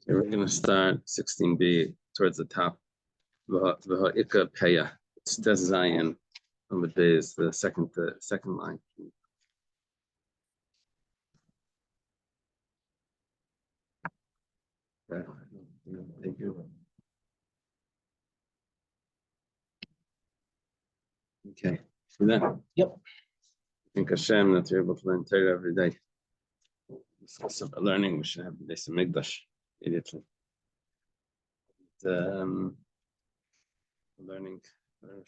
We're going to start 16b towards the top. V'ha'ika peya. It's Tes Zayin on the base, the second line. Thank you. Okay. See that? Yep. Thank Hashem that you're able to learn Torah every day. Discuss about learning. We should have the base of Mikdash immediately. Learning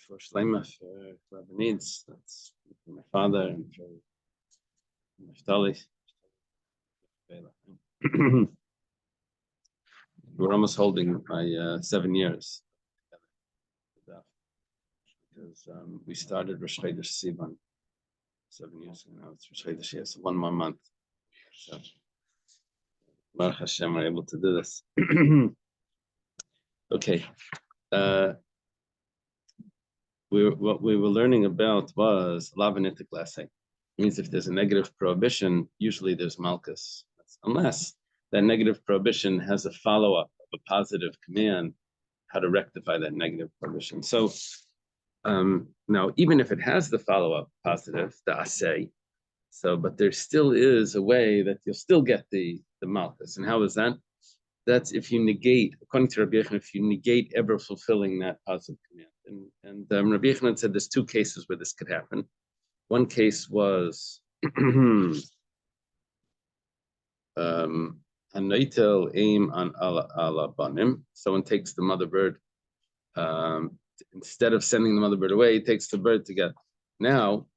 for Shleima, for whoever needs. That's for my father and for Naftali. We're almost holding my 7 years. Because we started Rosh Chodesh Sivan 7 years ago. Now it's Rosh Chodesh, yes, 1 more month. So, Baruch Hashem, we're able to do this. Okay. What we were learning about was lavanitic lasei. It means if there's a negative prohibition, usually there's malchus. Unless that negative prohibition has a follow-up of a positive command, how to rectify that negative prohibition. So now, even if it has the follow-up positive, the asay, but there still is a way that you'll still get the malchus. And how is that? That's if you negate, according to Rabbi Yochanan, if you negate ever fulfilling that positive command. And Rabbi Yochanan said there's 2 cases where this could happen. One case was Hanaitel aim on ala banim. Someone takes the mother bird. Instead of sending the mother bird away, he takes the bird to get. Now,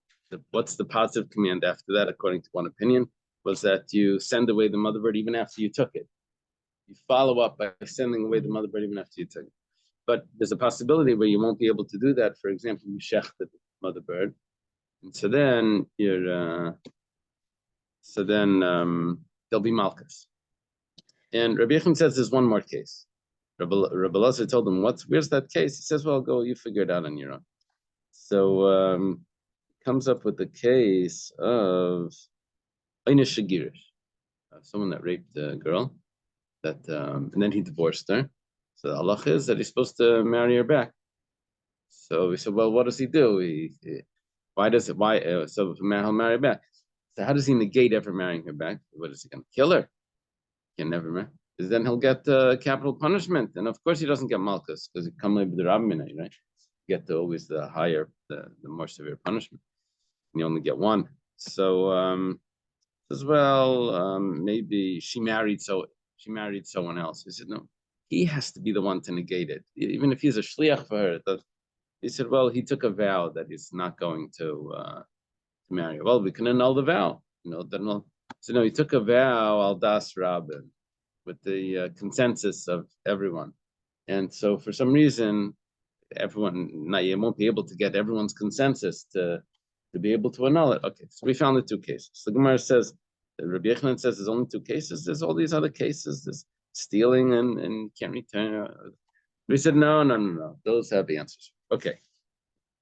what's the positive command after that, according to one opinion, was that you send away the mother bird even after you took it. You follow up by sending away the mother bird even after you took it. But there's a possibility where you won't be able to do that. For example, you shechted the mother bird, and so then there'll be malchus. And Rabbi Yochanan says there's one more case. Rabbi Lazar told him, where's that case? He says, well, go, you figure it out on your own. So comes up with the case of Einish Shagirish, someone that raped a girl, and then he divorced her. So the halach is that he's supposed to marry her back. So we said, well, what does he do? So he'll marry back. So how does he negate ever marrying her back? What is he going to kill her? He can never marry. Because then he'll get capital punishment. And of course he doesn't get malchus, because he come with the rabbinate, right? You get always the higher, the more severe punishment. And you only get one. So as well, maybe she married someone else. He said, no, he has to be the one to negate it. Even if he's a shliach for her. He said, well, he took a vow that he's not going to marry her. Well, we can annul the vow. So no, he took a vow, al das rabbin, with the consensus of everyone. And so for some reason, you won't be able to get everyone's consensus to be able to annul it. Okay, so we found the 2 cases. The Gemara says, Rabbi Yochanan says there's only 2 cases. There's all these other cases. There's stealing and can't return. We said, no. Those have the answers. Okay.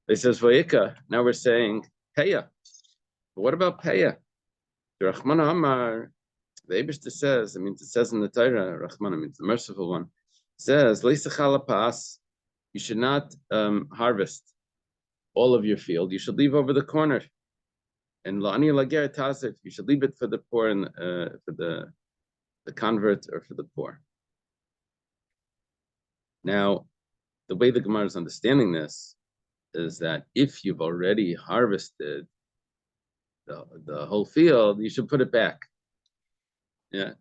They says, Vayika. Now we're saying, Peya. But what about Peya? The Rahman Amar, the Eibishter says, it says in the Torah, Rahman, means the merciful one, says, you should not harvest all of your field. You should leave over the corner. And la'ani lager tasif, you should leave it for the poor and for the convert or for the poor. Now, the way the Gemara is understanding this is that if you've already harvested the whole field, you should put it back. Yeah.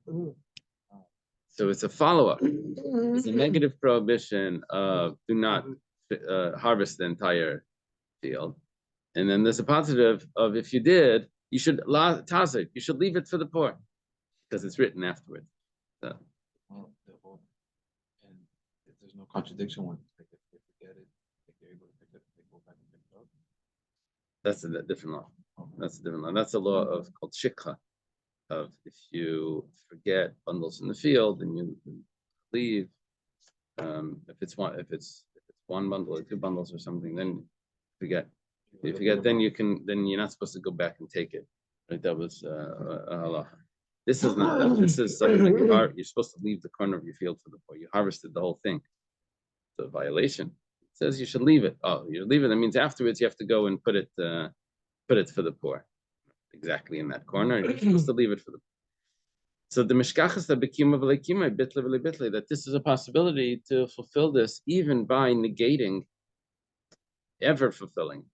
So it's a follow-up. It's a negative prohibition of do not harvest the entire field. And then there's a positive of if you did, you should leave it for the poor, because it's written afterwards. So. And if there's no contradiction when if you get it, if you're able to pick it, they go back and pick it up. That's a different law. That's a different law. That's a law called shikha. Of if you forget bundles in the field and you leave, if it's one bundle or 2 bundles or something, then forget. If you forget, then you're not supposed to go back and take it. Right? That was a halacha. This is not. This is something that you're supposed to leave the corner of your field for the poor. You harvested the whole thing. It's a violation. It says you should leave it. Oh, you leave it. That means afterwards you have to go and put it for the poor. Exactly in that corner. You're supposed to leave it for the poor. So the mishkachas that bekima v'leikima bitle v'lebitle, that this is a possibility to fulfill this even by negating ever fulfilling.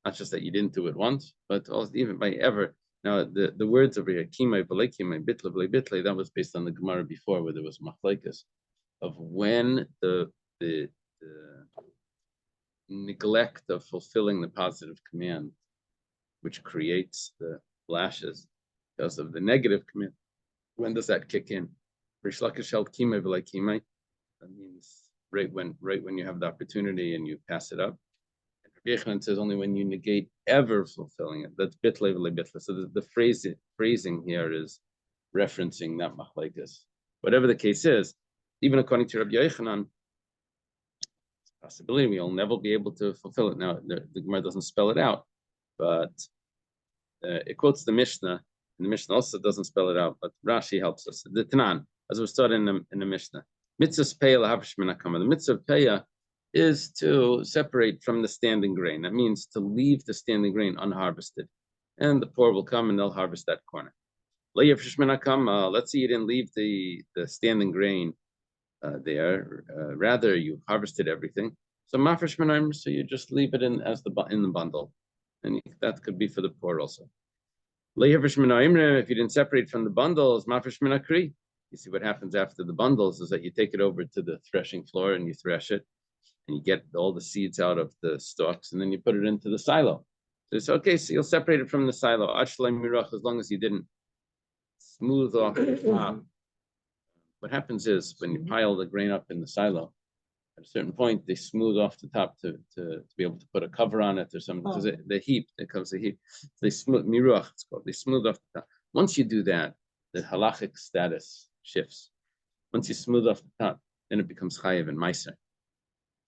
Not just that you didn't do it once, but also even by ever. Now the words of Yakimai, Balekimai, Bitle, Bitle, that was based on the Gemara before, where there was machlekes of when the neglect of fulfilling the positive command, which creates the lashes because of the negative command. When does that kick in? That means right when you have the opportunity and you pass it up. Yochanan says only when you negate ever fulfilling it. That's bitle bitle. So the phrasing here is referencing that machlekes. Whatever the case is, even according to Rabbi Yochanan, it's a possibility we'll never be able to fulfill it. Now the Gemara doesn't spell it out, but it quotes the Mishnah, and the Mishnah also doesn't spell it out. But Rashi helps us. The Tanan, as was taught in the Mishnah, mitzvah peya lahavish minakama. The mitzvah peya is to separate from the standing grain. That means to leave the standing grain unharvested. And the poor will come and they'll harvest that corner. Let's say you didn't leave the standing grain there. Rather, you harvested everything. So so you just leave it in the bundle. And that could be for the poor also. If you didn't separate from the bundles, you see what happens after the bundles is that you take it over to the threshing floor and you thresh it. And you get all the seeds out of the stalks, and then you put it into the silo. So it's okay, so you'll separate it from the silo, as long as you didn't smooth off the top. What happens is when you pile the grain up in the silo, at a certain point, they smooth off the top to be able to put a cover on it or something, because the heap, it comes the heap. They smooth, miruach, it's called, they smooth off the top. Once you do that, the halachic status shifts. Once you smooth off the top, then it becomes chayiv and meiser.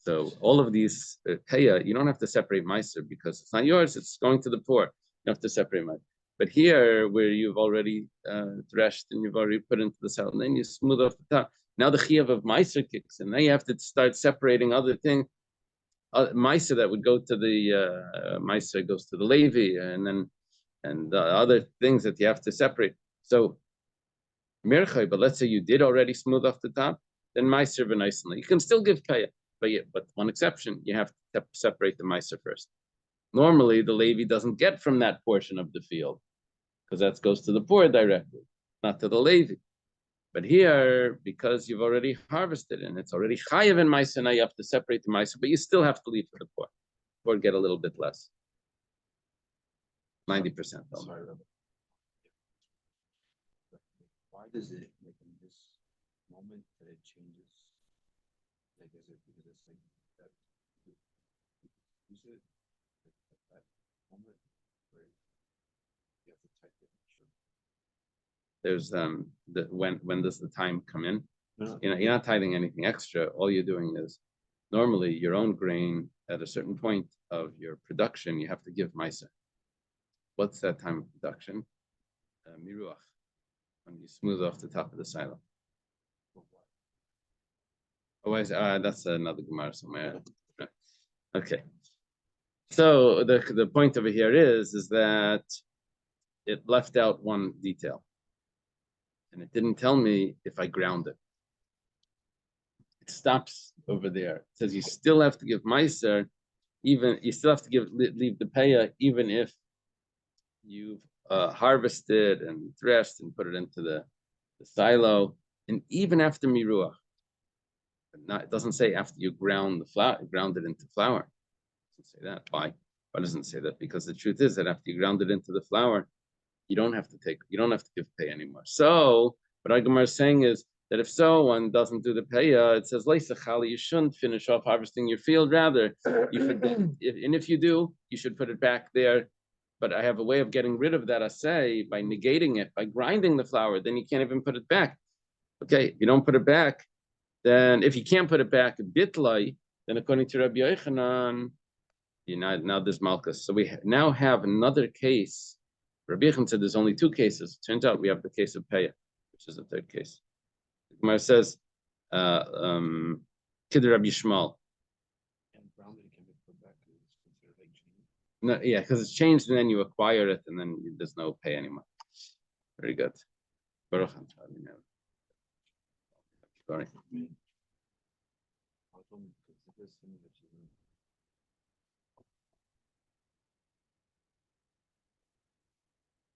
So all of these peya, you don't have to separate meiser because it's not yours, it's going to the poor. You don't have to separate meiser. But here, where you've already threshed and you've already put into the cell, and then you smooth off the top. Now the chiyuv of meiser kicks in. Now you have to start separating other things. Meiser that would go to the meiser goes to the Levi, and other things that you have to separate. So mirchay, but let's say you did already smooth off the top, then meiser v'naisonly. You can still give peya. But one exception, you have to separate the meiser first. Normally, the Levi doesn't get from that portion of the field because that goes to the poor directly, not to the Levi. But here, because you've already harvested and it's already chayav in meiser, now you have to separate the meiser, but you still have to leave for the poor. Poor get a little bit less, 90%. Sorry, why does it make in this moment that it changes? Like, is it because it's like that? Use it at that moment where you have to type it. There's when does the time come in? No. You're not tithing anything extra. All you're doing is normally your own grain at a certain point of your production, you have to give meiser. What's that time of production? Miruach, when you smooth off the top of the silo. Otherwise, that's another Gemara somewhere. Okay. So the point over here is that it left out one detail. And it didn't tell me if I ground it. It stops over there. It says you still have to give meiser, you still have to leave the peya, even if you've harvested and threshed and put it into the silo, and even after miruach. It doesn't say after you ground the flour, ground it into flour. It doesn't say that. Why? Why doesn't it say that? Because the truth is that after you ground it into the flour, you don't have to give pay anymore. So what our Gemara is saying is that if someone doesn't do the payah, it says you shouldn't finish off harvesting your field. Rather, if you do, you should put it back there. But I have a way of getting rid of that assay by negating it, by grinding the flour. Then you can't even put it back. Okay, if you don't put it back, then if you can't put it back, bitlai, then according to Rabbi Yochanan, now there's Malkus. So we now have another case Rabbi Yechon said there's only two cases. Turns out we have the case of Peah, which is the third case. The Gemara says, Kid Rabbi Yishmael. No, yeah, because it's changed and then you acquire it and then there's no pay anymore. Very good. Baruch Sorry.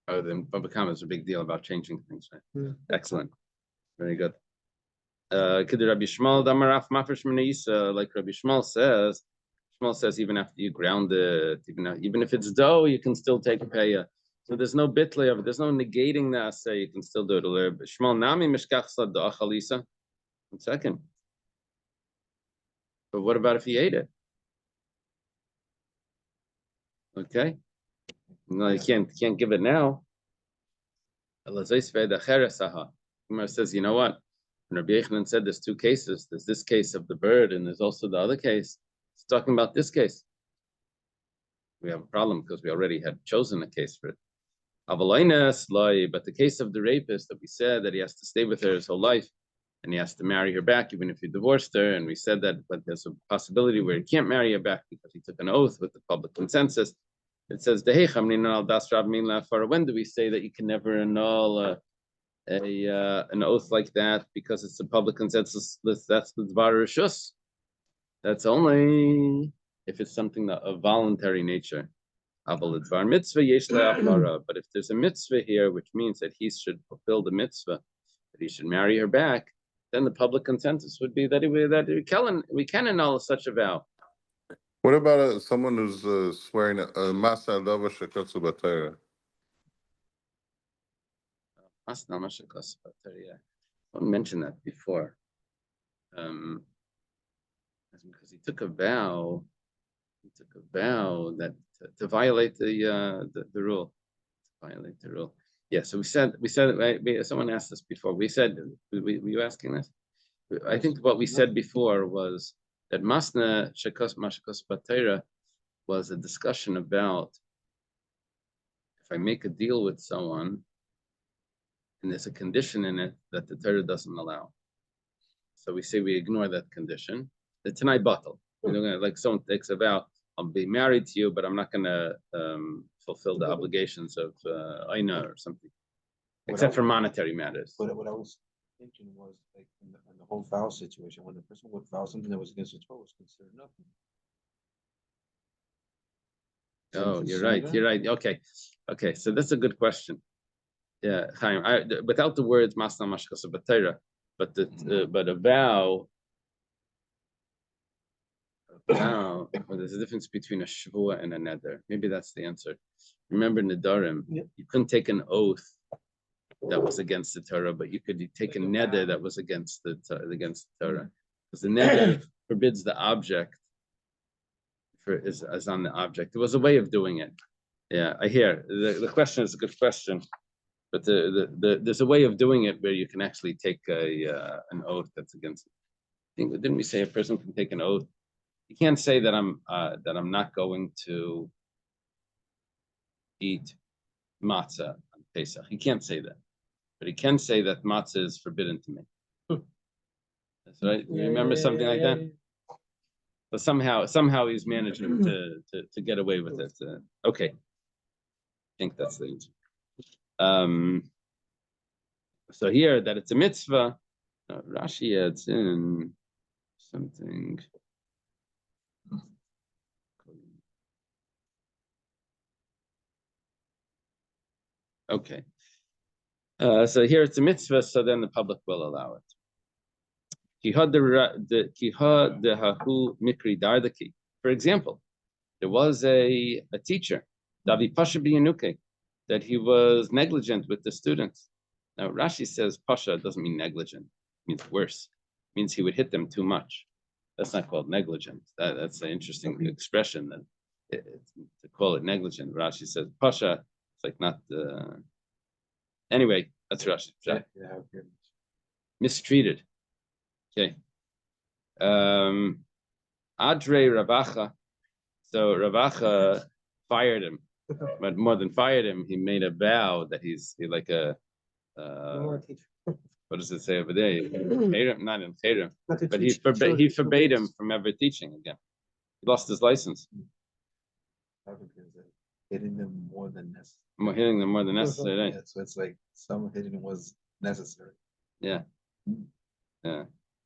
Oh, the Baba Kama is a big deal about changing things, right? Yeah. Excellent. Very good. Kid Rabbi Yishmael Damaraf Mafresh Meneisa, like Rabbi Yishmael says, even after you ground it, even if it's dough, you can still take a payah. So there's no bitlay of it. There's no negating the assay. You can still do it. Shmuel nami mishkach sadda achalisa. 1 second. But what about if he ate it? Okay. No, you can't give it now. Gemara says, you know what? When Rabbi Yochanan said there's two cases, there's this case of the bird and there's also the other case. It's talking about this case. We have a problem because we already had chosen a case for it. But the case of the rapist that we said that he has to stay with her his whole life and he has to marry her back even if he divorced her, and we said that, but there's a possibility where he can't marry her back because he took an oath with the public consensus. It says, when do we say that you can never annul an oath like that because it's a public consensus? That's the Dvar Rishus. That's only if it's something of voluntary nature. But if there's a mitzvah here, which means that he should fulfill the mitzvah, that he should marry her back, then the public consensus would be that we can annul such a vow. What about someone who's swearing a Masa Dava Shekatsu Batera? I mentioned that before. Because he took a vow. That to violate the rule. To violate the rule. Yeah. So we said right, someone asked us before. We said, were you asking this? I think what we said before was that Masna Mashakos Batera was a discussion about if I make a deal with someone and there's a condition in it that the Torah doesn't allow. So we say we ignore that condition. The Tanai Batal. Like someone takes a vow, I'll be married to you, but I'm not going to fulfill the obligations of Aina or something, except for monetary matters. But what I was thinking was like in the whole vow situation, when the person would vow something that was against the Torah was considered nothing. Oh, you're right. Okay. So that's a good question. Yeah, Chaim. Without the words Masna Mashkas Batera, but a vow. Now, there's a difference between a shvua and a neder. Maybe that's the answer. Remember Nedarim, you couldn't take an oath that was against the Torah, but you could take a neder that was against the Torah. Because the neder forbids the object is on the object. There was a way of doing it. Yeah, I hear. The question is a good question. But there's a way of doing it where you can actually take an oath that's against it. Didn't we say a person can take an oath? You can't say that I'm not going to eat matzah on Pesach. He can't say that, but he can say that matzah is forbidden to me. That's right. You remember something like that? But somehow he's managing to get away with it. Okay, I think that's the answer. So here that it's a mitzvah. Rashi adds in something. Okay. So here it's a mitzvah, so then the public will allow it. For example, there was a teacher, Davi Pasha Biyanuke, that he was negligent with the students. Now Rashi says Pasha doesn't mean negligent, it means worse. It means he would hit them too much. That's not called negligent. That's an interesting expression that to call it negligent. Rashi says Pasha. It's like not anyway, that's Rashi. Mistreated. Okay. Adre Ravacha. So Ravacha fired him. but more than fired him, he made a vow that he's like a what does it say over there? Not in Chayrim, but he forbade him from ever teaching again. He lost his license. Hitting them more than necessary. Hitting them more than necessary. Yeah, so it's like some hitting was necessary. Yeah. Yeah.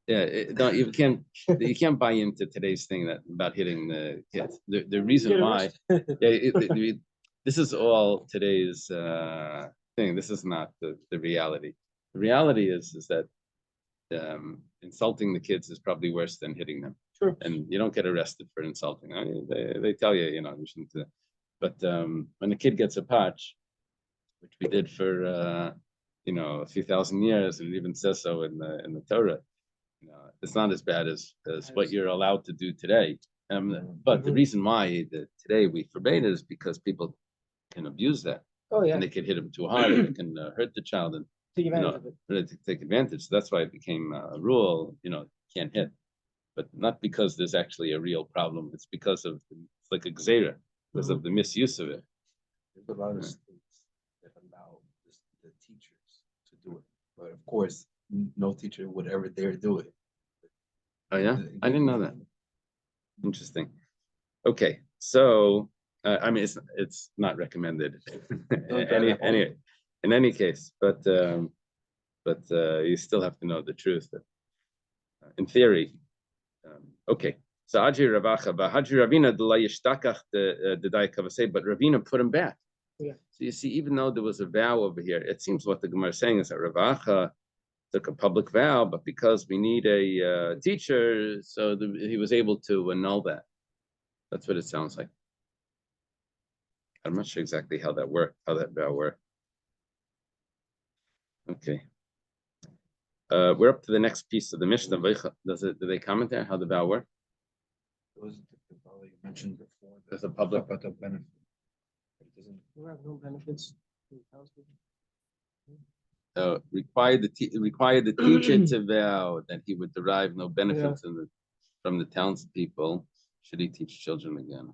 No, you can't buy into today's thing about hitting the kids. The reason why, this is all today's thing. This is not the reality. The reality is that insulting the kids is probably worse than hitting them. Sure. And you don't get arrested for insulting. I mean, they tell you, you shouldn't. But when a kid gets a patch, which we did for a few thousand years, and it even says so in the Torah. It's not as bad as what you're allowed to do today. But the reason why today we forbade it is because people can abuse that. Oh yeah. And they can hit them too hard, and it can hurt the child and take advantage of it. Take advantage. So that's why it became a rule. Can't hit, but not because there's actually a real problem. It's because of it's like a gzeira, because of the misuse of it. There's a lot of states that allow the teachers to do it, but of course, no teacher would ever dare do it. Oh yeah, I didn't know that. Interesting. Okay, so I mean, it's not recommended in any case, but you still have to know the truth. That, in theory, okay. So Haji Ravacha, but Haji Ravina the Daikavase, but Ravina put him back. Yeah. So you see, even though there was a vow over here, it seems what the Gemara is saying is that Ravacha took a public vow, but because we need a teacher, so he was able to annul that. That's what it sounds like. I'm not sure exactly how that vow worked. Okay. We're up to the next piece of the Mishnah. Do they comment there how the vow worked? It was the vow you mentioned before. There's a public benefit. It doesn't. We have no benefits. Required the teacher to vow that he would derive no benefits from the townspeople should he teach children again.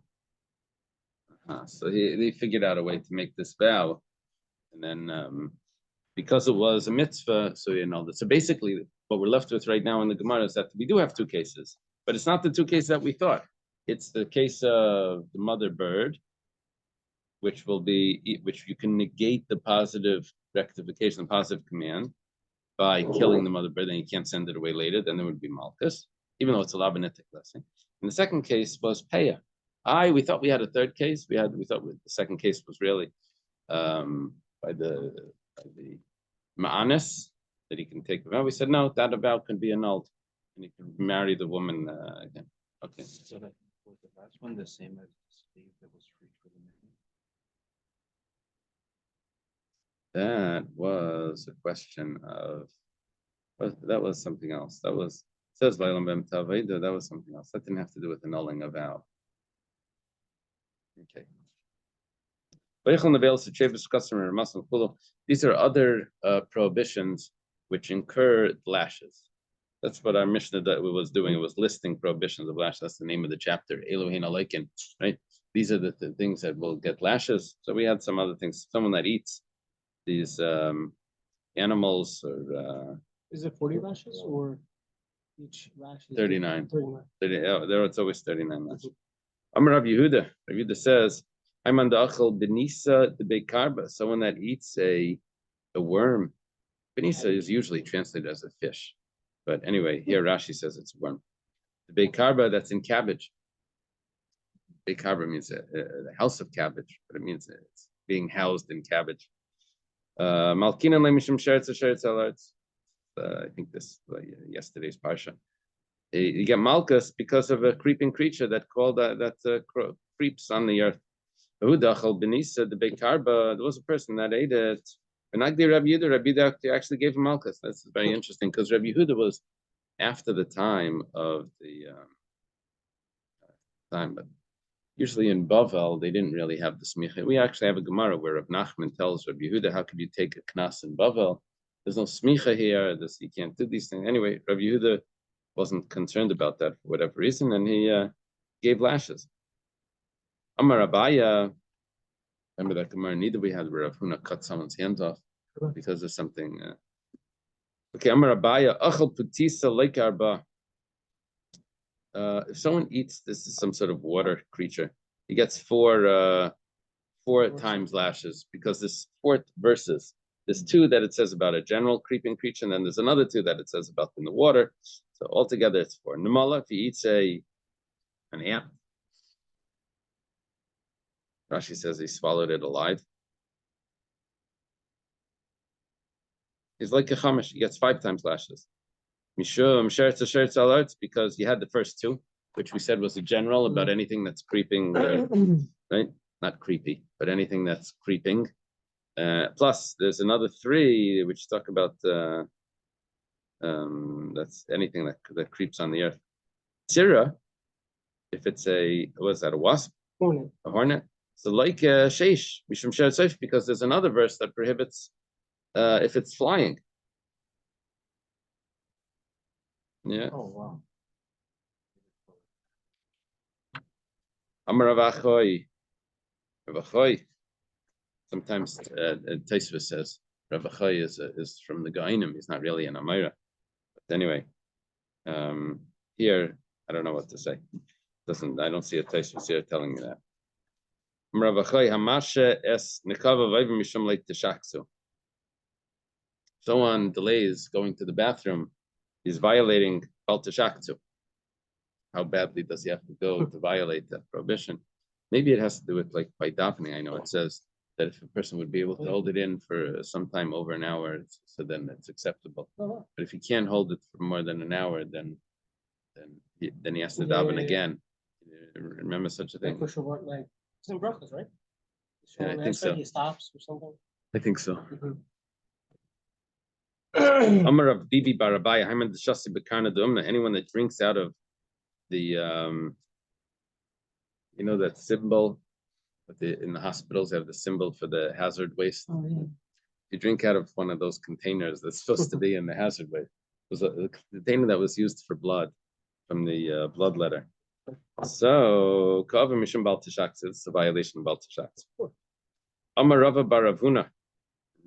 So he figured out a way to make this vow, and then because it was a mitzvah, so that. So basically, what we're left with right now in the Gemara is that we do have two cases, but it's not the two cases that we thought. It's the case of the mother bird, which you can negate the positive rectification, the positive command, by killing the mother bird, and you can't send it away later. Then there would be Malkus, even though it's a Labanetic blessing. And the second case was Peah. We thought we had a third case. We thought the second case was really by the Ma'anis, that he can take the vow. We said no, that vow can be annulled, and he can marry the woman again. Okay. So that was the last one the same as the slave that was freed for the man? That was a question of. That was something else. That was says Vaylam Bem Taveda. That was something else. That didn't have to do with annulling a vow. Okay. These are other prohibitions which incur lashes. That's what our Mishnah that was doing. It was listing prohibitions of lashes. That's the name of the chapter. Elohin Aleikin, right? These are the things that will get lashes. So we had some other things. Someone that eats these animals, or is it 40 lashes or each lash is 39. 39. There it's always 39 lashes. Amar Rav Yehuda. Rav Yehuda says, "I'm the achel benisa the bekarba." Someone that eats a worm. Benisa is usually translated as a fish, but anyway, here Rashi says it's a worm. The bekarba that's in cabbage. Bekarba means a house of cabbage, but it means it's being housed in cabbage. Malkina lemishim sheretz sheretz alarts. I think this yesterday's parsha. You get malchus because of a creeping creature that creeps on the earth. Udachal benisa the bekarba. There was a person that ate it. And Agdi Rabbi Yehuda actually gave him malchus. That's very interesting because Rabbi Yehuda was after the time of the time, but usually in Bavel they didn't really have the smicha. We actually have a Gemara where Rav Nachman tells Rabbi Yehuda, "How could you take a knas in Bavel? There's no smicha here. You can't do these things." Anyway, Rabbi Yehuda wasn't concerned about that for whatever reason, and he gave lashes. Amar Abaya, Remember that Gemara? Neither we had where Rav Huna cut someone's hand off because of something. Okay, Amar Abaya, Achal Putisa Lake Arba. If someone eats, this is some sort of water creature, he gets four times lashes, because there's 4 verses. There's 2 that it says about a general creeping creature, and then there's another 2 that it says about in the water. So altogether it's 4. Namala, if he eats an ant, Rashi says he swallowed it alive. He's like a chamish, he gets 5 times lashes. Mishum sheretz sheretz alarts, because you had the first 2, which we said was a general about anything that's creeping, right? Not creepy, but anything that's creeping. Plus, there's another 3 which talk about that's anything that creeps on the earth. Tira, if it's a wasp, Hornet. a hornet. So like sheish mishum sheretz, because there's another verse that prohibits if it's flying. Yeah. Oh wow. Amar Rav Achoy. Sometimes Taisva says Rav Achoy is from the Gainim. He's not really an Amira. But anyway, here I don't know what to say. I don't see a Taisva here telling me that. Rav Achoy Hamashe es nekava vayvim mishum leit teshaksu. Someone delays going to the bathroom, he's violating bal teshaksu. How badly does he have to go to violate that prohibition? Maybe it has to do with, like, by davening. I know it says that if a person would be able to hold it in for some time over an hour, so then it's acceptable. But if he can't hold it for more than an hour, then he has to daven again. Remember such a thing? Like it's in brachas, right? Yeah, I think so. He stops or something. I think so. Amar of Bibi Barabaya, Haman the Shasi Bekarna Dumna, anyone that drinks out of the that symbol, but in the hospitals they have the symbol for the hazard waste. Oh, yeah. You drink out of one of those containers that's supposed to be in the hazard waste. It was a container that was used for blood, from the bloodletter. So Ka'ava Mishum Bal Tishaks, it's a violation of Bal Tishaks. Amar Rava Baravuna,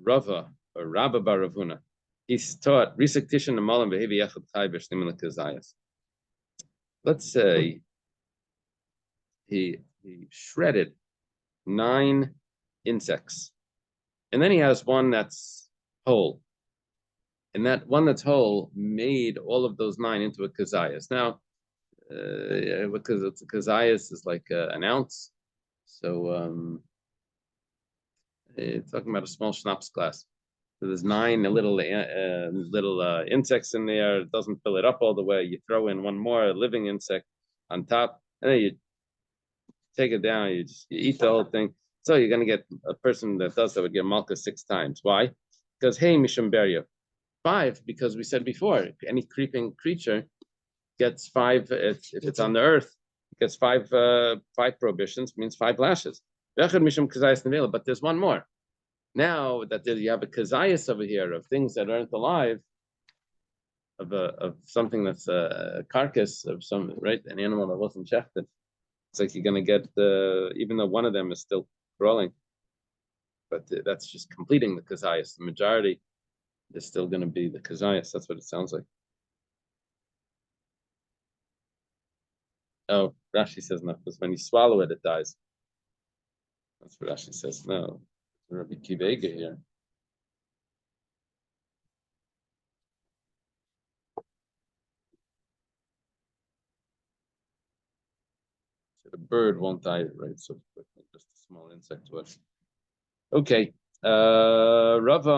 Rava or Rabba Baravuna, he's taught Risaktishan Amalam Behavi Yachad Chai B'Shnim L'Kazayas. Let's say he shredded 9 insects, and then he has one that's whole, and that one that's whole made all of those 9 into a kazayas. Now, because it's a kazayas is like an ounce, so it's talking about a small schnapps glass. So there's 9 little insects in there. It doesn't fill it up all the way. You throw in one more living insect on top, and then you take it down. You eat the whole thing. So you're going to get a person that does that would get malka 6 times. Why? Because hey, mishum beria 5. Because we said before, any creeping creature gets 5. If it's on the earth, it gets 5 prohibitions. Means 5 lashes. But there's one more. Now that you have a kazayas over here of things that aren't alive, of something that's a carcass of some, right, an animal that wasn't shechted. It's like you're going to get even though one of them is still crawling, but that's just completing the kazayas. The majority is still going to be the kazayas. That's what it sounds like. Oh, Rashi says no, because when you swallow it, it dies. That's what Rashi says. No, Rabbi Kivega here. So the bird won't die, right? So just a small insect would. Okay. Rava,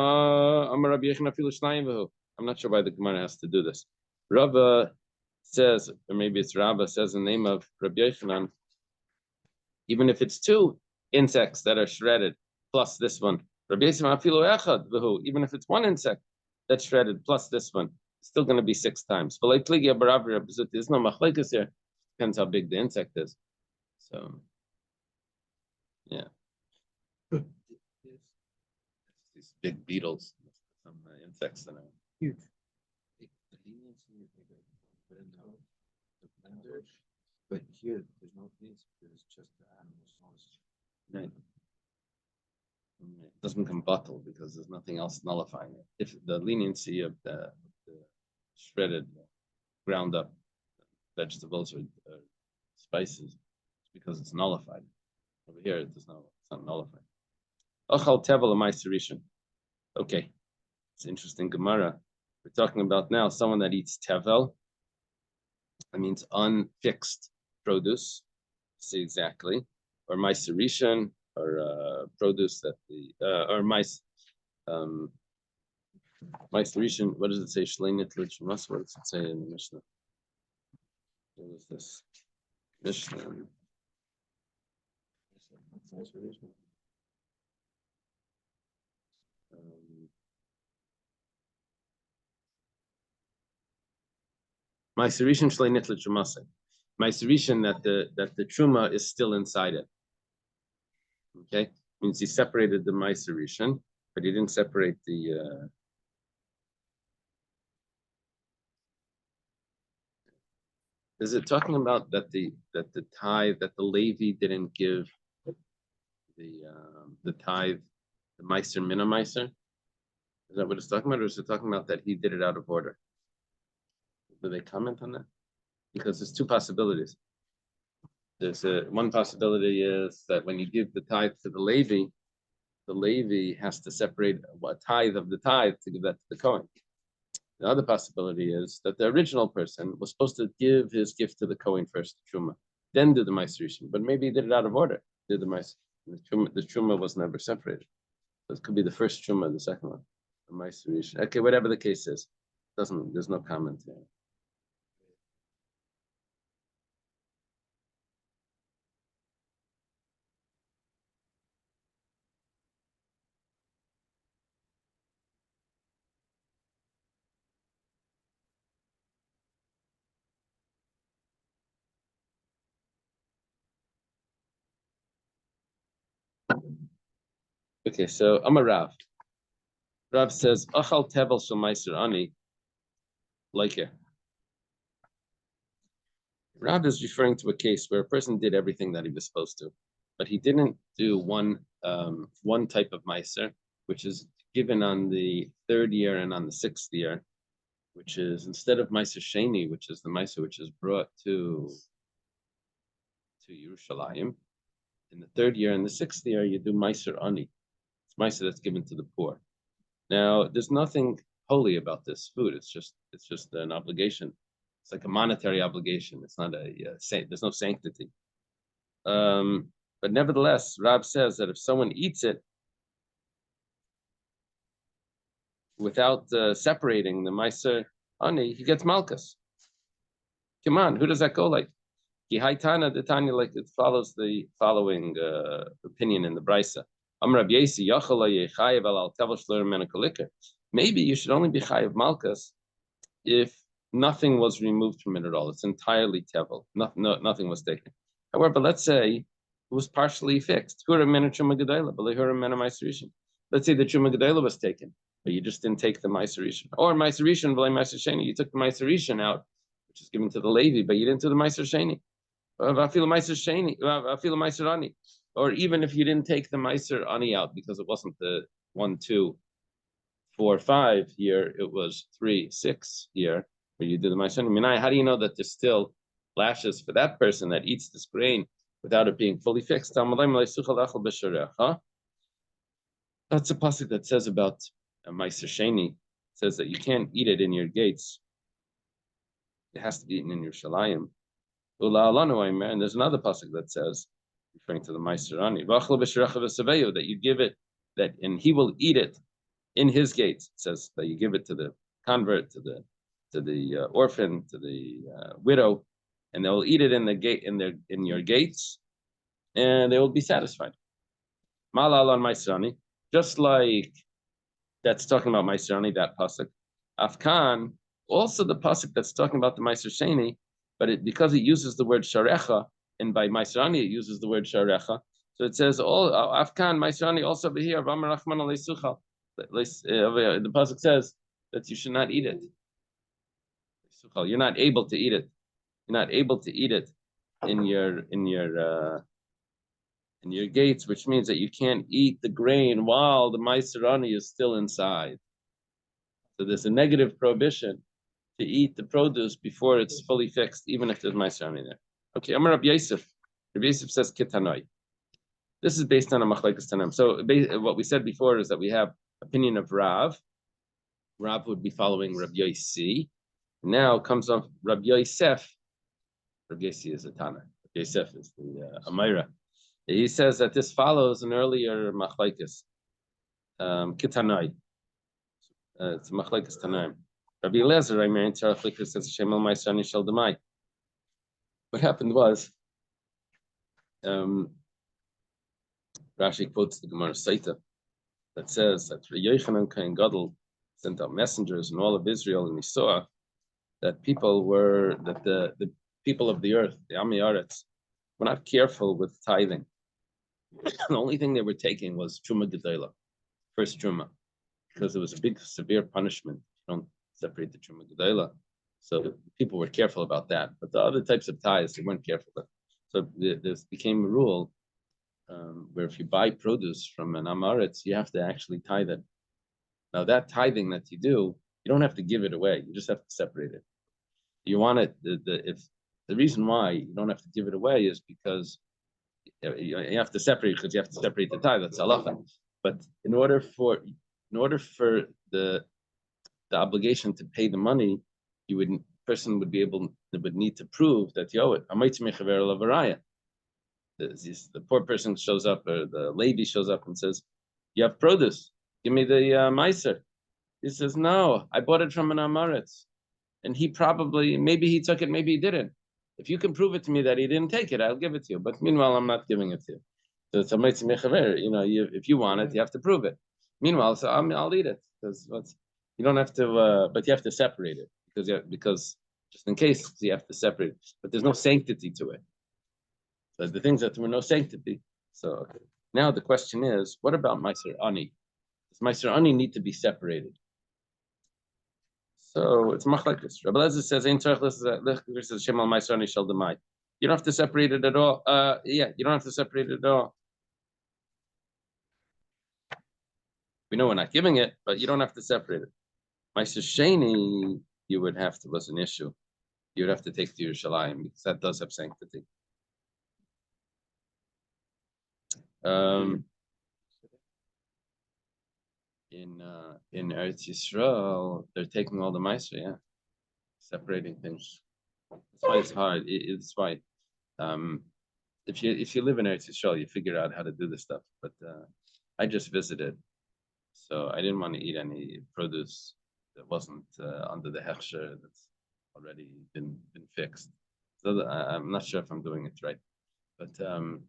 Amar Rabbi Yechon afilu shnayim v'hu. I'm not sure why the Gemara has to do this. Rava says, or maybe it's Rava says the name of Rabbi Yechonon, even if it's 2 insects that are shredded plus this one. Rabbi Yechon afilu echad v'hu. Even if it's 1 insect that's shredded plus this one, it's still going to be 6 times. But like Pligi Abarav, there's no machlekes here. Depends how big the insect is. So, yeah. These big beetles, some insects that are Huge. But here there's no things, there's just the animal sauce. right. It doesn't become bottled because there's nothing else nullifying it. If the leniency of the shredded, ground up vegetables or spices, it's because it's nullified. Over here, it's not nullified. Ochal tevel ma'aserishin. Okay, it's interesting. Gemara. We're talking about now someone that eats tevel. That means unfixed produce. See exactly, or ma'aserishin, or produce that or ma'aserishin. What does it say? Shleinit lichmas. What does it say in the Mishnah? What is this? Mishnah. Ma'aserishin shleinit lichmas. Ma'aserishin that the truma is still inside it. Okay, means he separated the ma'aserishin, but he didn't separate the. Is it talking about that the tithe that the Levi didn't give the tithe, the meiser mina meiser? Is that what it's talking about, or is it talking about that he did it out of order? Do they comment on that? Because there's two possibilities. There's one possibility is that when you give the tithe to the Levi has to separate a tithe of the tithe to give that to the Kohen. The other possibility is that the original person was supposed to give his gift to the Kohen first, the Truma, then do the Meiserishin, but maybe he did it out of order. Did the Meiser, the Truma was never separated. So it could be the first Truma, the second one, the Meiserishin. Okay, whatever the case is, there's no comment there. Okay, so I'm a Rav. Rav says, Achal tevel shel meiser ani, like it. Rav is referring to a case where a person did everything that he was supposed to, but he didn't do one type of meiser, which is given on the 3rd year and on the 6th year, which is instead of meiser sheni, which is the meiser which is brought to Yerushalayim. In the 3rd year and the 6th year, you do meiser ani. It's meiser that's given to the poor. Now, there's nothing holy about this food. It's just an obligation. It's like a monetary obligation. It's not there's no sanctity. But nevertheless, Rab says that if someone eats it without separating the meiser ani, he gets malchus. Come on, who does that go like? Haitana the Tanya, like it follows the following opinion in the Brisa. Maybe you should only be chayiv malchus if nothing was removed from it at all. It's entirely tevel. Nothing was taken. However, let's say it was partially fixed. Let's say the Truma Gedela was taken, but you just didn't take the Meiserishin. Or Meiserishin, Meiser Sheni, you took the Meiserishin out, which is given to the Levi, but you didn't do the Meiser Sheni. Or even if you didn't take the Meiser Ani out because it wasn't the 1, 2, 4, 5 here, it was 3, 6 here, where you do the Meiser Ani. How do you know that there's still lashes for that person that eats this grain without it being fully fixed? That's a pasuk that says about Meiser Sheni. It says that you can't eat it in your gates. It has to be eaten in your shalayim. And there's another pasuk that says, referring to the Meiser Ani, that you give it, and he will eat it in his gates. It says that you give it to the convert, to the orphan, to the widow, and they will eat it in the gate in your gates, and they will be satisfied. Malal on Meiser Ani, just like that's talking about Meiser Ani, that pasuk. Afkan, also the pasuk that's talking about the Meiser Sheni, but because it uses the word sharecha, and by Meiser Ani it uses the word sharecha, so it says all Afkan Meiser Ani also over here. The pasuk says that you should not eat it. You're not able to eat it. You're not able to eat it in your in your gates, which means that you can't eat the grain while the Meiser Ani is still inside. So there's a negative prohibition to eat the produce before it's fully fixed, even if there's Meiser Ani there. Okay, Amar Rabbi Yosef. Rabbi Yosef says Kitanoi. This is based on a Machlekes Tanam. So what we said before is that we have opinion of Rav. Rav would be following Rabbi Yossi. Now comes on Rabbi Yosef. Rabbi Yossi is a Tana. Rabbi Yosef is the Amira. He says that this follows an earlier Machlekes. Kitanoi. It's a Machlekes Tanaim. Rabbi Eliezer, I mean, says Shemal Ma'asani Shel Demai. What happened was, Rashi quotes the Gemara Saita that says that Yochanan Kohen Gadol sent out messengers in all of Israel, and he saw that the people of the earth, the Ami Aretz, were not careful with tithing. The only thing they were taking was Truma Gedola, first Truma, because it was a big, severe punishment. You don't separate the Truma Gedola. So people were careful about that. But the other types of tithes, they weren't careful about. So this became a rule where if you buy produce from an Amaretz, you have to actually tithe it. Now that tithing that you do, you don't have to give it away. You just have to separate it. You want it. If the reason why you don't have to give it away is because you have to separate, because you have to separate the tithe. That's halacha. But in order for the obligation to pay the money, person would need to prove that you owe it. The poor person shows up, or the lady shows up and says, "You have produce. Give me the meiser." He says, "No, I bought it from an Amaretz." And maybe he took it, maybe he didn't. If you can prove it to me that he didn't take it, I'll give it to you. But meanwhile, I'm not giving it to you. So it's a meitzah mechaver. If you want it, you have to prove it. Meanwhile, so I'll eat it, because you don't have to, but you have to separate it because just in case you have to separate it. But there's no sanctity to it. So the things that there were no sanctity. So okay. Now the question is, what about Meiser Ani? Does Meiser Ani need to be separated? So it's machlekes. Rabbi Eliezer says, "Ein tzarich l'shes Shemal Meiser Ani shel Demai." You don't have to separate it at all. You don't have to separate it at all. We know we're not giving it, but you don't have to separate it. Meiser Sheni, you would have to, was an issue. You would have to take to Yerushalayim, because that does have sanctity. In Eretz Yisrael, they're taking all the meiser, separating things. That's why it's hard. It's why, if you live in Eretz Yisrael, you figure out how to do this stuff. But I just visited, so I didn't want to eat any produce that wasn't under the hechsher that's already been fixed. So I'm not sure if I'm doing it right, but the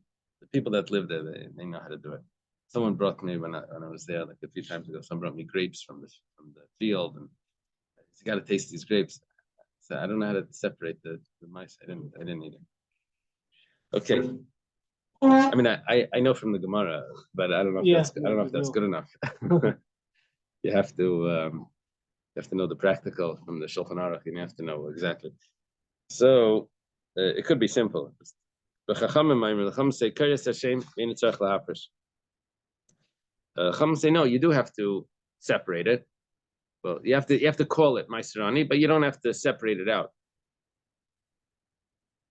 people that live there, they know how to do it. Someone brought me when I was there like a few times ago. Someone brought me grapes from the field, and I said, "You got to taste these grapes." So I don't know how to separate the mice. I didn't eat it. Okay. I mean, I know from the Gemara, but I don't know if that's good enough. You have to know the practical from the Shulchan Aruch, and you have to know exactly. So it could be simple. The Chacham say, "Karyas Hashem v'ein tzarich lahafresh." Chacham say, no, you do have to separate it. Well, you have to call it Meiser Ani, but you don't have to separate it out.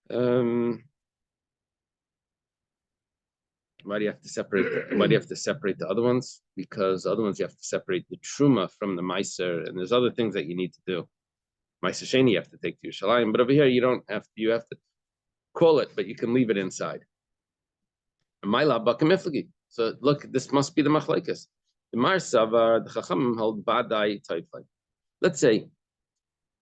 Why do you have to separate the other ones? Because the other ones you have to separate the truma from the meiser, and there's other things that you need to do. Meiser Sheni you have to take to Yerushalayim, but over here you don't have to. You have to call it, but you can leave it inside. So look, this must be the machlekes. The Mar Savar, the Chachamim held badai typefai. Let's say,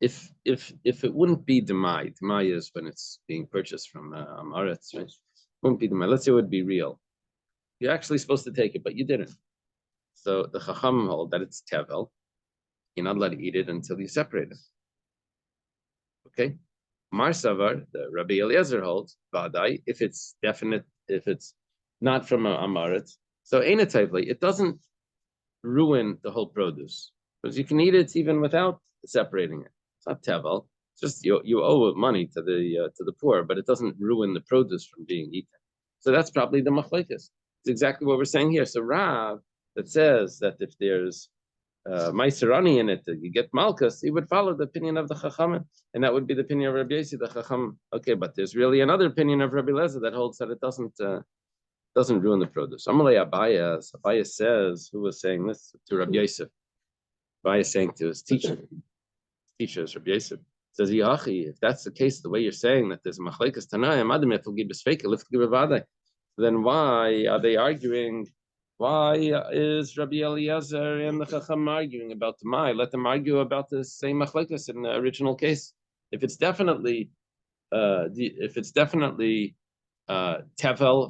if it wouldn't be demai is when it's being purchased from Amaretz, right? Wouldn't be demai. Let's say it would be real. You're actually supposed to take it, but you didn't. So the Chachamim hold that it's tevel. You're not allowed to eat it until you separate it. Okay. Mar Savar, the Rabbi Eliezer holds badai. If it's definite, if it's not from Amaretz, so ain't it typely? It doesn't ruin the whole produce, because you can eat it even without separating it. It's not tevel. It's just you owe money to the poor, but it doesn't ruin the produce from being eaten. So that's probably the machlekes. It's exactly what we're saying here. So Rav that says that if there's Maiserani in it, you get Malkus, he would follow the opinion of the Chachamim, and that would be the opinion of Rabbi Yossi, the Chacham. Okay, but there's really another opinion of Rabbi Lezer that holds that it doesn't ruin the produce. Amalei Abaya says, who was saying this to Rabbi Yosef? Abaya saying to his teacher, is Rabbi Yosef, says, Yachi, if that's the case, the way you're saying that there's a machlekes Tanayim, Adam then why are they arguing? Why is Rabbi Eliezer and the Chacham arguing about the Mai? Let them argue about the same machlekes in the original case. If it's definitely, tevel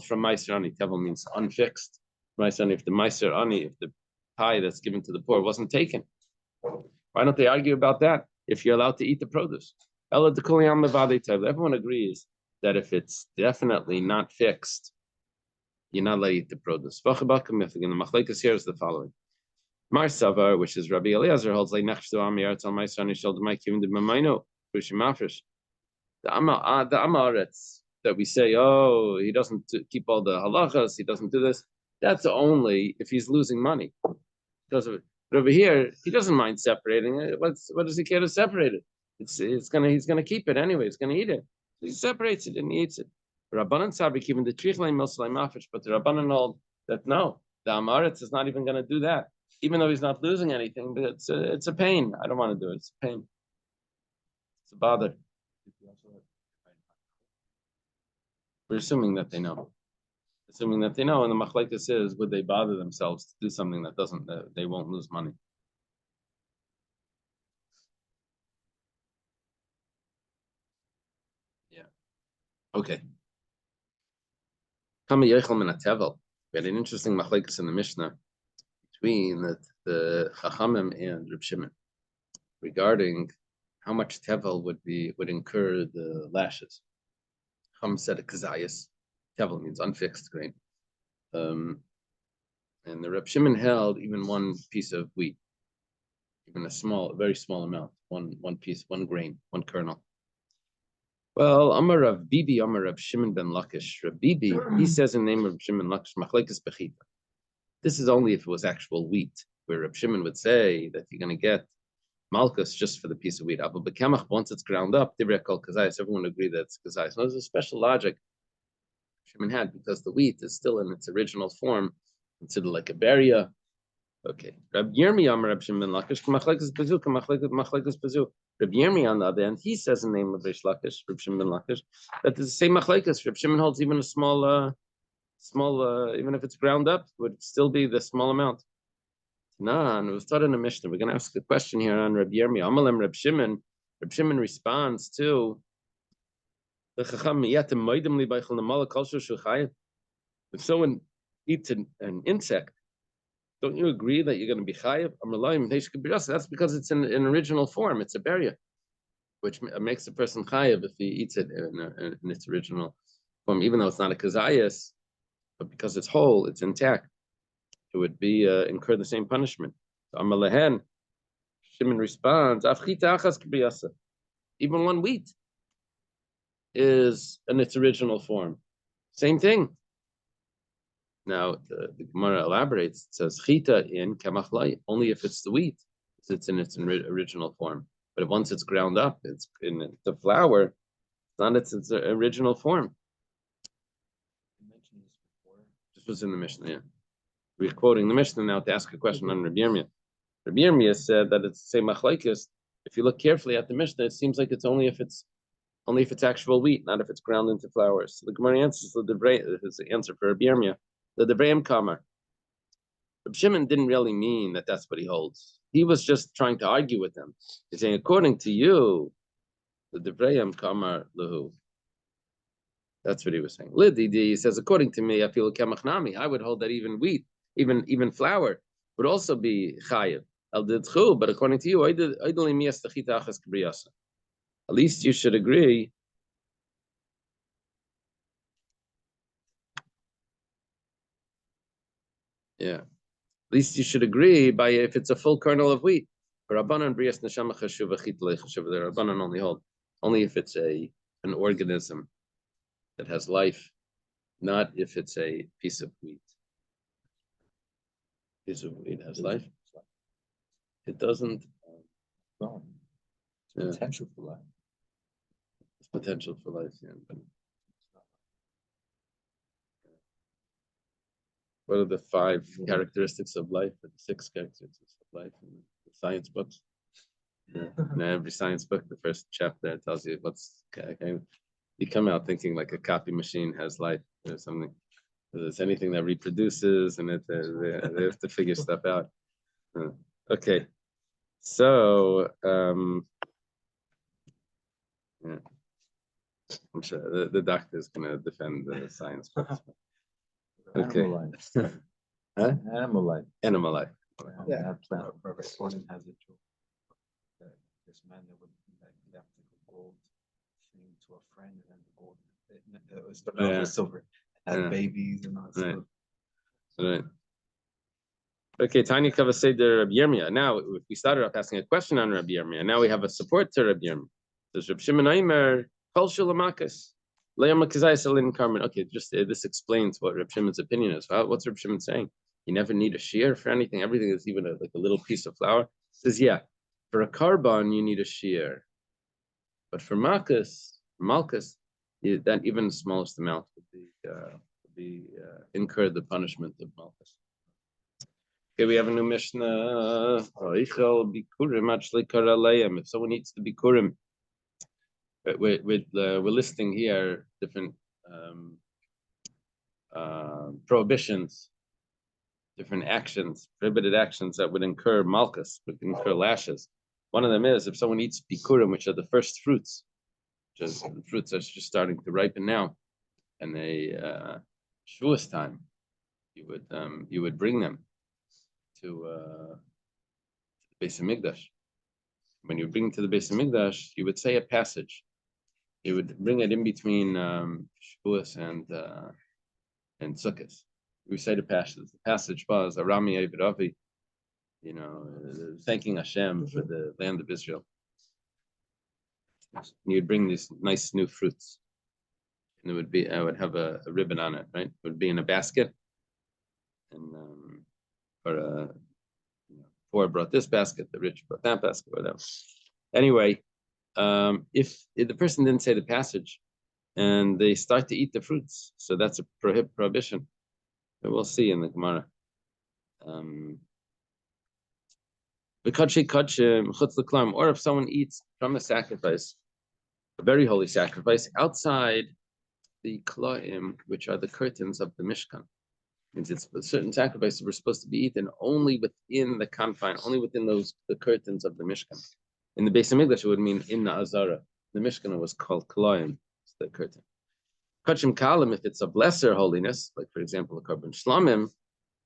from Meiser Ani, tevel means unfixed. Meiser Ani, if the Meiser Ani, if the pie that's given to the poor wasn't taken, why don't they argue about that? If you're allowed to eat the produce, everyone agrees that if it's definitely not fixed, you're not allowed to eat the produce. The machlekes here is the following. Mar Savar, which is Rabbi Eliezer, holds like nechshtu am yartzal ma'asani shel demai kivim de mamaino pushim mafresh. The amaretz that we say, oh, he doesn't keep all the halachas, he doesn't do this. That's only if he's losing money because of it. But over here, he doesn't mind separating it. What does he care to separate it? He's gonna keep it anyway. He's gonna eat it. So he separates it and he eats it. Rabbanan Sabri even the Trichlei Milslei Mafish, but the Rabbanan hold that no, the Amaretz is not even going to do that, even though he's not losing anything. But it's a pain. I don't want to do it. It's a pain. It's a bother. We're assuming that they know. Assuming that they know, and the machlekes is, would they bother themselves to do something that doesn't, they won't lose money? Yeah. Okay. We had an interesting machlekes in the Mishnah between the Chachamim and Reb Shimon regarding how much tevel would incur the lashes. Chacham said a kazayas. Tevel means unfixed grain, and the Reb Shimon held even one piece of wheat, even a very small amount, one piece, one grain, one kernel. Well, Amar Rav Bibi, Amar Rav Shimon ben Lakish. Rav Bibi, he says in the name of Shimon Lakish, Machlekes Bechita. This is only if it was actual wheat, where Rav Shimon would say that you're going to get Malkus just for the piece of wheat. But Bekemach, once it's ground up, Divrei Kol Kazayis, everyone would agree that it's Kazayis. Now, there's a special logic Shimon had because the wheat is still in its original form, considered like a beria. Okay. Rab Yirmi Amar Rab Shimon ben Lakish, Machlekes Bezu, Machlekes Bezu. Reb Yirmi on the other end, he says in the name of Reish Lakish, Reb Shimon ben Lakish, that the same machlekes. Reb Shimon holds even a small, even if it's ground up, would still be the small amount. Nah, and it was taught in the Mishnah. We're going to ask a question here on Reb Yirmi. Amalem Reb Shimon. Reb Shimon responds to the Chacham Miyatim Moedim Li Beichel Namala Kolshu Shuchayim. If someone eats an insect, don't you agree that you're going to be chayiv? That's because it's in original form. It's a beria, which makes the person chayiv if he eats it in its original form, even though it's not a kazayas, but because it's whole, it's intact, it would be incur the same punishment. So Amalehen, Shimon responds, even one wheat is in its original form. Same thing. Now, the Gemara elaborates, it says, chita in kamachlai, only if it's the wheat, it's in its original form. But once it's ground up, it's in the flour, it's not its original form. You mentioned this before. This was in the Mishnah, yeah. We're quoting the Mishnah now to ask a question on Rabbi Yirmiyah. Rabbi Yirmiyah said that it's the same machlekes. If you look carefully at the Mishnah, it seems like it's only if it's actual wheat, not if it's ground into flour. So the Gemara answers the answer for Rabbi Yirmiyah. The Devrayim Kamar. Reb Shimon didn't really mean that that's what he holds. He was just trying to argue with them. He's saying, according to you, the Devrayim Kamar Lahu. That's what he was saying. Lididi, he says, according to me, I feel Kemachnami. I would hold that even wheat, even flour, would also be chayiv. But according to you, at least you should agree. Yeah. At least you should agree by if it's a full kernel of wheat. The Rabbanan only hold only if it's an organism that has life not if it's a piece of wheat. Piece of wheat has life. It doesn't. No. Yeah. Potential for life. It's potential for life. Yeah. But what are the 5 characteristics of life, or the 6 characteristics of life in the science books? Yeah. In every science book, the first chapter tells you what's. You come out thinking like a copy machine has life or something. There's anything that reproduces, and they have to figure stuff out. Okay, so yeah. I'm sure the doctor is going to defend the science books. Okay. Animal life. Huh? Animal life. Animal life. Yeah. That plant. This one has a joke. This man that would left the gold thing to a friend, and then the gold it was started off with silver, had babies and all that stuff. Right. Okay, Tanya Kava said to Rabbi Yirmiyah. Now, if we started off asking a question on Rabbi Yirmiyah, now we have a support to Rabbi Yirmiyah. Does Rabbi Shimon Aimer Kol Shulamakas Le'am Kazayis Alin Karmen? Okay, just this explains what Rabbi Shimon's opinion is. What's Rabbi Shimon saying? You never need a shear for anything. Everything is even like a little piece of flour. Says, yeah, for a carbon you need a shear, but for malchus, that even the smallest amount would be incurred the punishment of malchus. Okay, we have a new Mishnah. If someone eats the bikurim, we're listing here different prohibitions, different actions, prohibited actions that would incur malchus, would incur lashes. One of them is if someone eats bikurim, which are the first fruits, which is the fruits that's just starting to ripen now, and they Shavuos time, you would bring them to the Beis Hamikdash. When you bring it to the Beis Hamikdash, you would say a passage. You would bring it in between Shavuos and Sukkot. We say the passage. The passage was Arami Eved Avi, thanking Hashem for the land of Israel. And you'd bring these nice new fruits, and I would have a ribbon on it, right? It would be in a basket, and poor brought this basket, the rich brought that basket, whatever. Anyway, if the person didn't say the passage, and they start to eat the fruits, so that's a prohibition. But we'll see in the Gemara. Or if someone eats from a sacrifice, a very holy sacrifice, outside the klaim, which are the curtains of the Mishkan. Means it's certain sacrifices were supposed to be eaten only within the confine, only within the curtains of the Mishkan. In the Beis Hamikdash, it would mean in the Azara. The Mishkan was called klaim, it's the curtain. Kachim kalim, if it's of lesser holiness, like for example, a korban shlamim,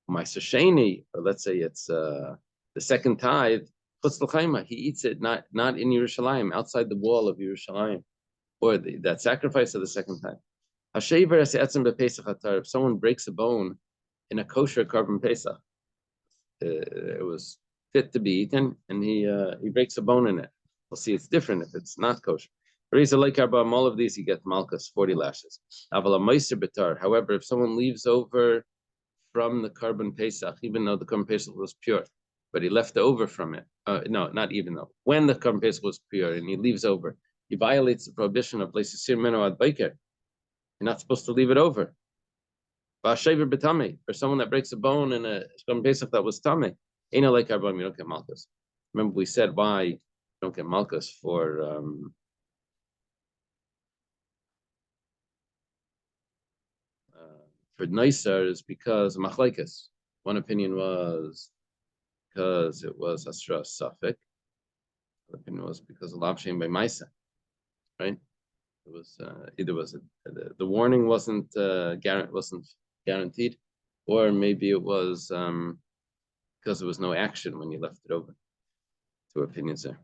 ma'aser sheni, or let's say it's the second tithe, he eats it not in Yerushalayim, outside the wall of Yerushalayim, or that sacrifice of the second tithe. If someone breaks a bone in a kosher korban pesach, it was fit to be eaten, and he breaks a bone in it. We'll see it's different if it's not kosher. All of these, you get malchus, 40 lashes. However, if someone leaves over from the korban pesach, even though the korban pesach was pure, but he left over from it, no, not even though, when the korban pesach was pure and he leaves over, he violates the prohibition of leisisir meno ad baiker. You're not supposed to leave it over. For someone that breaks a bone in a korban pesach that was tamei, you don't get malchus. Remember, we said why you don't get malchus for Neisar is because machlekes. One opinion was because it was asra suffix. The opinion was because of lav shein by maisa, right? It was either the warning wasn't guaranteed, or maybe it was because there was no action when you left it over. Two opinions there.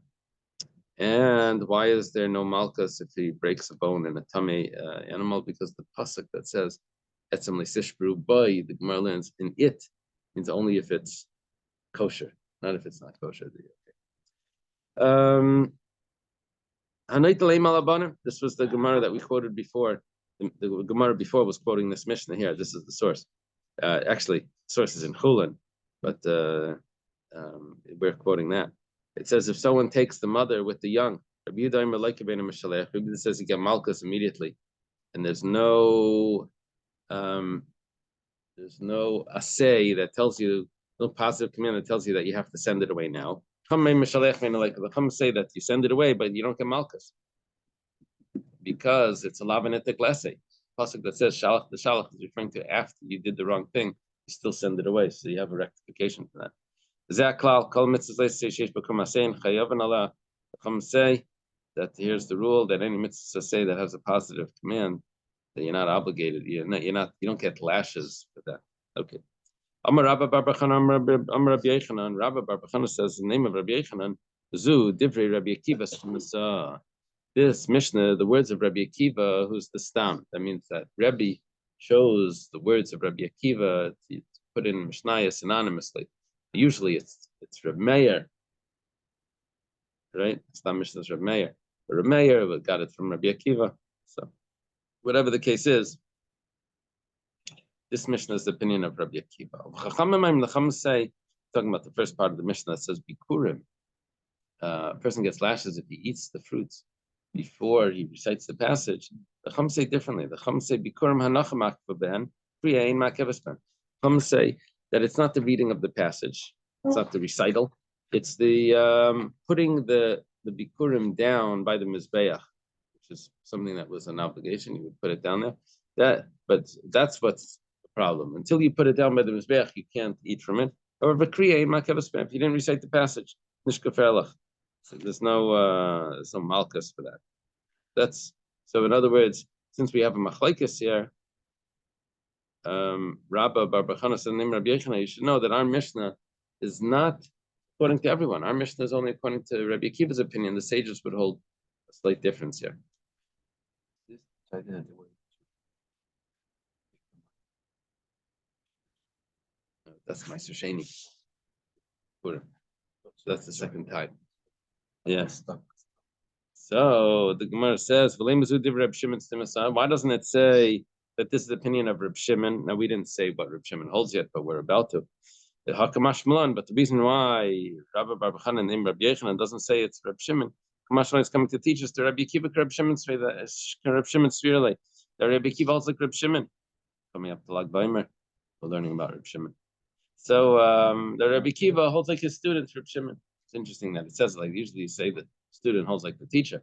And why is there no malchus if he breaks a bone in a tummy animal? Because the pasuk that says etzem leisishbru by, the Gemara learns in it means only if it's kosher, not if it's not kosher. This was the Gemara that we quoted before. The Gemara before was quoting this Mishnah here. This is the source. Actually, source is in Chulin, but we're quoting that. It says if someone takes the mother with the young, Rabbi Yehuda says you get malchus immediately, and there's no assay that tells you, no positive command that tells you that you have to send it away now. The Chum say that you send it away, but you don't get malchus because it's a lavenetic lessay. Pasuk that says shalach, the shalach is referring to after you did the wrong thing, you still send it away, so you have a rectification for that. Say that here's the rule that any mitzvah say that has a positive command that you're not obligated. You don't get lashes for that. Okay. Amar Rabba Bar Bachana, Amar Rabbi Yechanan. Rabba Bar Bachana says the name of Rabbi Yechanan, Zu Divrei Rabbi Akiva. This Mishnah, the words of Rabbi Akiva, who's the stam. That means that Rabbi chose the words of Rabbi Akiva to put in Mishnaya synonymously. Usually it's Reb Meir, right? Stam Mishnah is Reb Meir. But Reb Meir got it from Rabbi Akiva. So whatever the case is, this Mishnah is the opinion of Rabbi Akiva. Chachamim say, talking about the first part of the Mishnah that says Bikurim. A person gets lashes if he eats the fruits before he recites the passage. The Chum say differently. The Chum say Bikurim hanachamak ben kriyain makevesben. Chum say that it's not the reading of the passage, it's not the recital, it's the putting the Bikurim down by the Mizbeach, which is something that was an obligation. You would put it down there. But that's what's the problem. Until you put it down by the Mizbeach, you can't eat from it. However, kriyain makevesben, if you didn't recite the passage, nishkaferlach. So there's no malchus for that. That's so. In other words, since we have a machlekes here, Rabba Bar Bachana said, "Name Rabbi Yechanan." You should know that our Mishnah is not according to everyone. Our Mishnah is only according to Rabbi Akiva's opinion. The sages would hold a slight difference here. That's my Sheni. That's the second type. Yes. So the Gemara says, why doesn't it say that this is the opinion of Reb Shimon? Now we didn't say what Reb Shimon holds yet, but we're about to. But the reason why Rabbi Bar Bachana named Rabbi Yechanan doesn't say it's Reb Shimon, Kamash is coming to teach us to Rabbi Akiva, Reb Shimon Svirele. That Rabbi Akiva holds like Reb Shimon. Coming up to Lag Baimer, we're learning about Reb Shimon. So the Rabbi Akiva holds like his students, Reb Shimon. It's interesting that it says like usually you say that student holds like the teacher.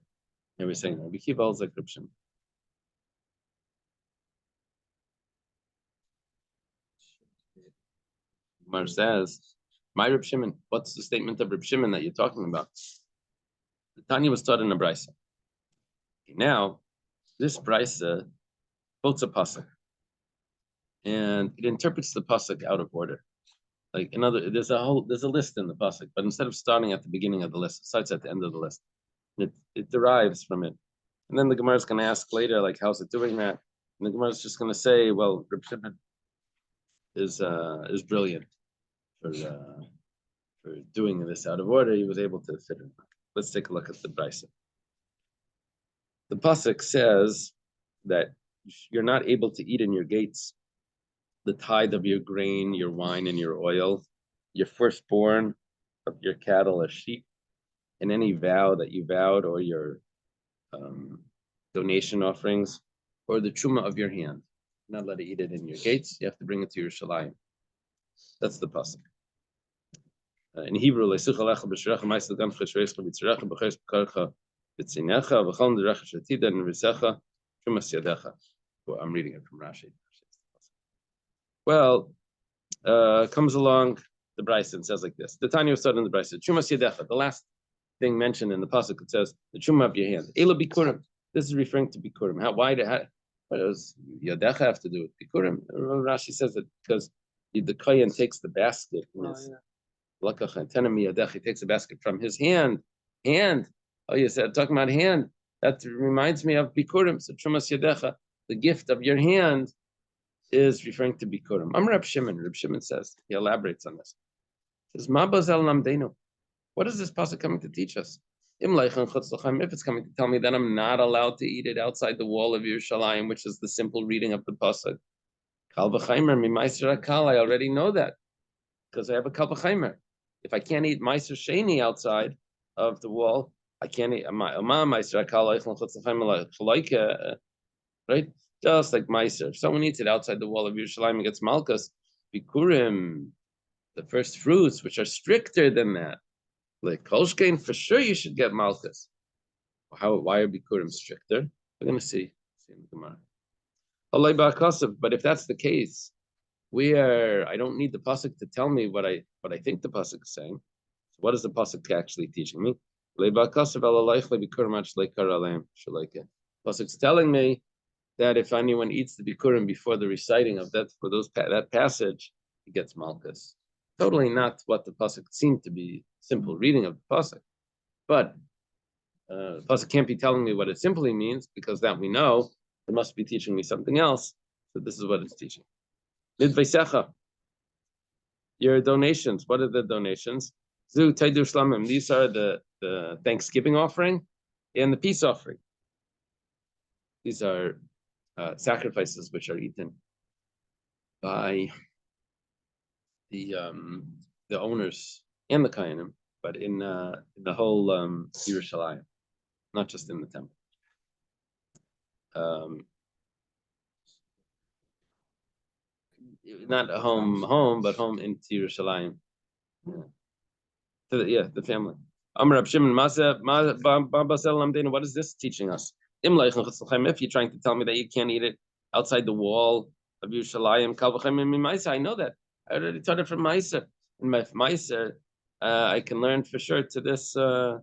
Here we're saying Rabbi Akiva holds like Reb Shimon. Mar says, "My Reb Shimon. What's the statement of Reb Shimon that you're talking about?" The Tanya was taught in a brisa. Now, this brisa quotes a pasuk, and it interprets the pasuk out of order. Like there's a list in the pasuk, but instead of starting at the beginning of the list, it starts at the end of the list. It derives from it, and then the Gemara is going to ask later, like, how's it doing that? And the Gemara is just going to say, well, Reb Shimon is brilliant for doing this out of order. He was able to fit it. Let's take a look at the brisa. The pasuk says that you're not able to eat in your gates the tithe of your grain, your wine, and your oil, your firstborn of your cattle or sheep, and any vow that you vowed, or your donation offerings, or the truma of your hand. You're not allowed to eat it in your gates. You have to bring it to your shalayim. That's the pasuk. In Hebrew, I'm reading it from Rashi. Well, comes along the brisa and says like this. The Tanya was started in the brisa. Chumas yadecha. The last thing mentioned in the pasuk, it says the truma of your hand. Ela bikurim. This is referring to bikurim. What does yadecha have to do with bikurim? Rashi says that because the kohen takes the basket. He takes the basket from his hand. Oh, you said talking about hand. That reminds me of bikurim. So chumas yadecha, the gift of your hand, is referring to bikurim. Reb Shimon. Reb Shimon says, he elaborates on this. He says, Ma bazel namdeinu. What is this pasuk coming to teach us? If it's coming to tell me that I'm not allowed to eat it outside the wall of Yerushalayim, which is the simple reading of the pasuk. Kal v'chaimer mimaiser akal. I already know that because I have a kal v'chaimer. If I can't eat meiser sheni outside of the wall, I can't eat meiser akal right? Just like meiser. If someone eats it outside the wall of Yerushalayim and gets malchus, bikurim, the first fruits, which are stricter than that. Like kolshkein, for sure you should get malchus. Why are bikurim stricter? We're gonna see in the Gemara. But if that's the case, I don't need the pasuk to tell me what I think the pasuk is saying. So what is the pasuk actually teaching me? Pasuk's telling me that if anyone eats the bikurim before the reciting of that that passage, he gets malchus. Totally not what the pasuk seemed to be. Simple reading of the pasuk, but the pasuk can't be telling me what it simply means because that we know. It must be teaching me something else. So this is what it's teaching. Your donations. What are the donations? These are the Thanksgiving offering and the peace offering. These are sacrifices which are eaten by the owners and the Kayanim, but in the whole Yerushalayim, not just in the temple. Not home, but home into Yerushalayim. The family. Amar Rab Shimon, what is this teaching us? If you're trying to tell me that you can't eat it outside the wall of Yerushalayim, I know that. I already taught it from Meiser. And my Meiser, I can learn for sure to this to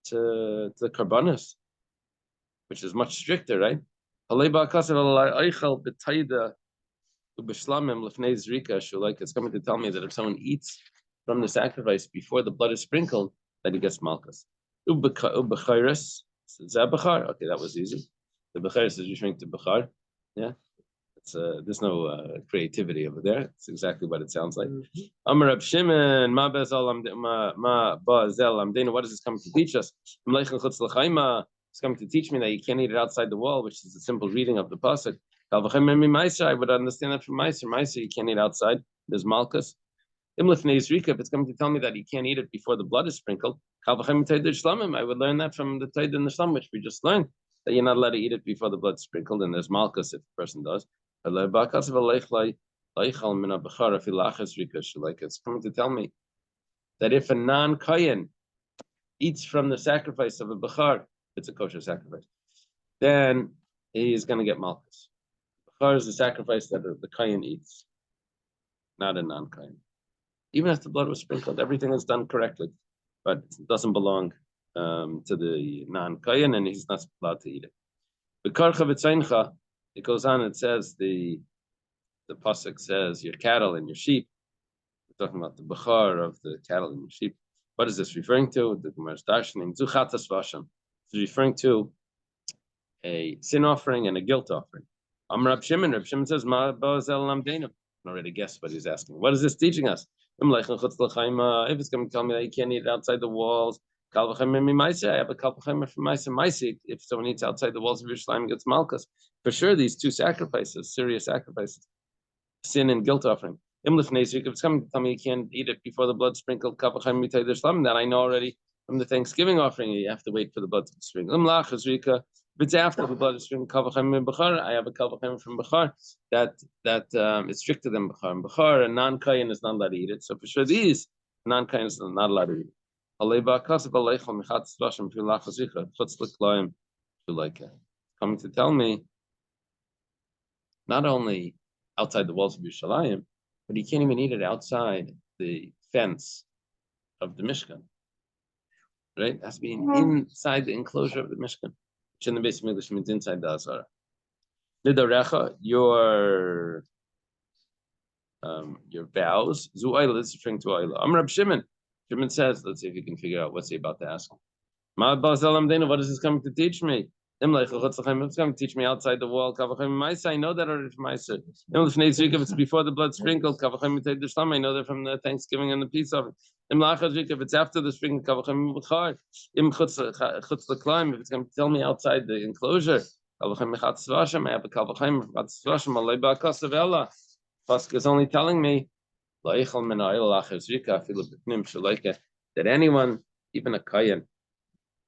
the Karbanis, which is much stricter, right? It's coming to tell me that if someone eats from the sacrifice before the blood is sprinkled, that he gets malchus. Okay, that was easy. The becharis is referring to bechar. Yeah, there's no creativity over there. It's exactly what it sounds like. Amar Rab Shimon, what is this coming to teach us? It's coming to teach me that you can't eat it outside the wall, which is a simple reading of the pasuk. I would understand that from Meiser. Meiser, you can't eat outside. There's malchus. If it's coming to tell me that you can't eat it before the blood is sprinkled, I would learn that from the Taid in the Shlam, which we just learned, that you're not allowed to eat it before the blood is sprinkled, and there's malchus if the person does. It's coming to tell me that if a non-Kayan eats from the sacrifice of a Bechar, it's a kosher sacrifice, then he is going to get malchus. Bechar is the sacrifice that the Kayan eats, not a non-Kayan. Even if the blood was sprinkled, everything is done correctly, but it doesn't belong to the non-Kayan, and he's not allowed to eat it. It goes on, it says, the pasuk says, your cattle and your sheep. We're talking about the Bechar of the cattle and the sheep. What is this referring to? The Gemara is darshaning, Zuchatas Vasham. It's referring to a sin offering and a guilt offering. Rab Shimon says, I already guessed what he's asking. What is this teaching us? If it's going to tell me that you can't eat it outside the walls, I have a kalpachayim from Maisi. If someone eats outside the walls of Yerushalayim, gets malchus. For sure, these two sacrifices, serious sacrifices, sin and guilt offering. If it's coming to tell me you can't eat it before the blood sprinkled, that I know already from the Thanksgiving offering, you have to wait for the blood to be sprinkled. If it's after the blood is sprinkled, I have a kalvachayim from Bechar that is stricter than Bechar. And Bechar, a non-Kayan is not allowed to eat it. So for sure, these non-Kayan is not allowed to eat it. Coming to tell me not only outside the walls of Yerushalayim, but you can't even eat it outside the fence of the Mishkan. Right? It has to be inside the enclosure of the Mishkan, which in the base of English means inside the Azara. Nidarecha, your vows, Zu'ayla, this is referring to Ayla. Rab Shimon. Shimon says, let's see if you can figure out what's he about to ask. What is this coming to teach me? It's going to teach me outside the wall. I know that already from Meiser. If it's before the blood sprinkled, I know that from the Thanksgiving and the peace offering. If it's after the sprinkle, if it's going to tell me outside the enclosure, I have a Pasuk is only telling me that anyone, even a Kayan,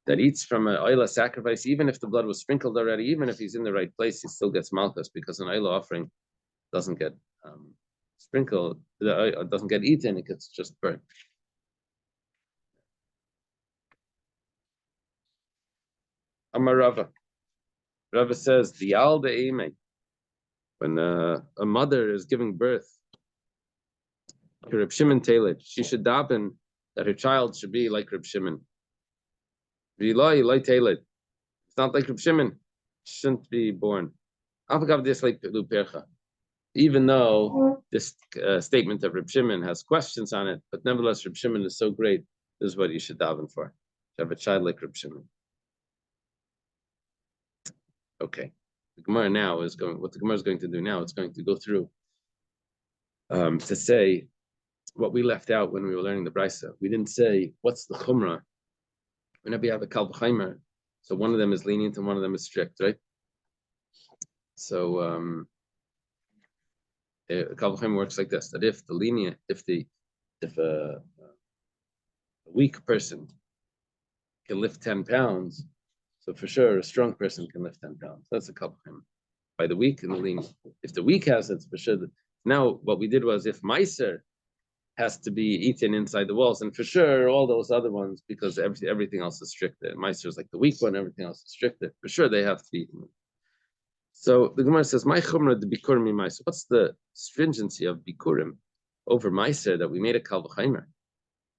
that eats from an oila sacrifice, even if the blood was sprinkled already, even if he's in the right place, he still gets malchus, because an oila offering doesn't get sprinkled, doesn't get eaten, it gets just burnt. Amar Rava. Rava says, the al de'eme, when a mother is giving birth, Reb Shimon Taled, she should daven that her child should be like Reb Shimon. It's not like Reb Shimon, shouldn't be born. Even though this statement of Reb Shimon has questions on it, but nevertheless, Reb Shimon is so great. This is what you should daven for. To have a child like Reb Shimon. Okay, the Gemara now is going. What the Gemara is going to do now? It's going to go through to say what we left out when we were learning the Brisa. We didn't say what's the Chumrah whenever you have a Kal V'chaimer. So one of them is lenient and one of them is strict, right? So Kal V'chaimer works like this: that if a weak person can lift 10 pounds, so for sure a strong person can lift 10 pounds. That's a Kal V'chaimer. By the weak and the lenient. If the weak has it, for sure. Now what we did was, if Meiser has to be eaten inside the walls, and for sure all those other ones, because everything else is stricter. Meiser is like the weak one, everything else is stricter. For sure they have to be eaten. So the Gemara says, "My chumrah de bikurim Meiser." What's the stringency of bikurim over Meiser that we made a kal v'chaimer?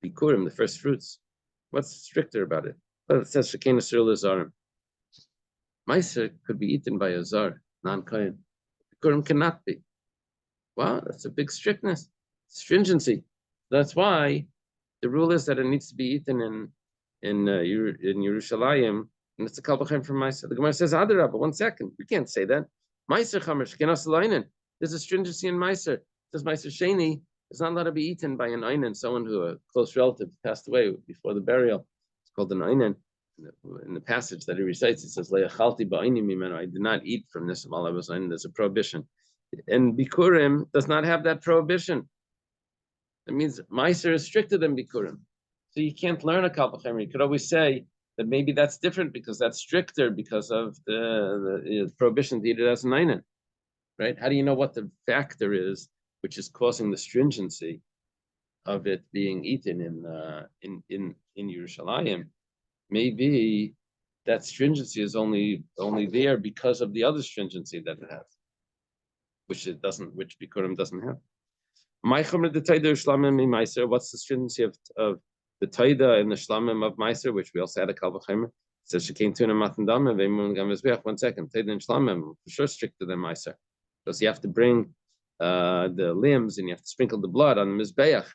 Bikurim, the first fruits. What's stricter about it? Well, it says shekena sirul azarim. Meiser could be eaten by a zar, non-kohen. Bikurim cannot be. Wow, that's a big strictness, stringency. That's why the rule is that it needs to be eaten in Yerushalayim, and it's a kal v'chaim from Meiser. The Gemara says, "Adarabba, 1 second, we can't say that. Meiser chamer shkenas leinen. There's a stringency in Meiser. It says Meiser sheni is not allowed to be eaten by an einen, someone who a close relative passed away before the burial. It's called an einen. In the passage that he recites, it says, "Le'achalti ba'eini mimenu." I did not eat from this while I was einen. There's a prohibition, and bikurim does not have that prohibition. That means Meiser is stricter than Bikurim. So you can't learn a Kal V'chaimer. You could always say that maybe that's different because that's stricter because of the prohibition to eat it as an einen, right? How do you know what the factor is which is causing the stringency of it being eaten in Yerushalayim? Maybe that stringency is only there because of the other stringency that it has, which Bikurim doesn't have. What's the stringency of the taida and the shlamim of Meiser, which we also had a kal v'chaimer? It says she came to a matan dam and 1 second, taida and shlamim for sure stricter than Meiser, because you have to bring the limbs and you have to sprinkle the blood on the mizbeach.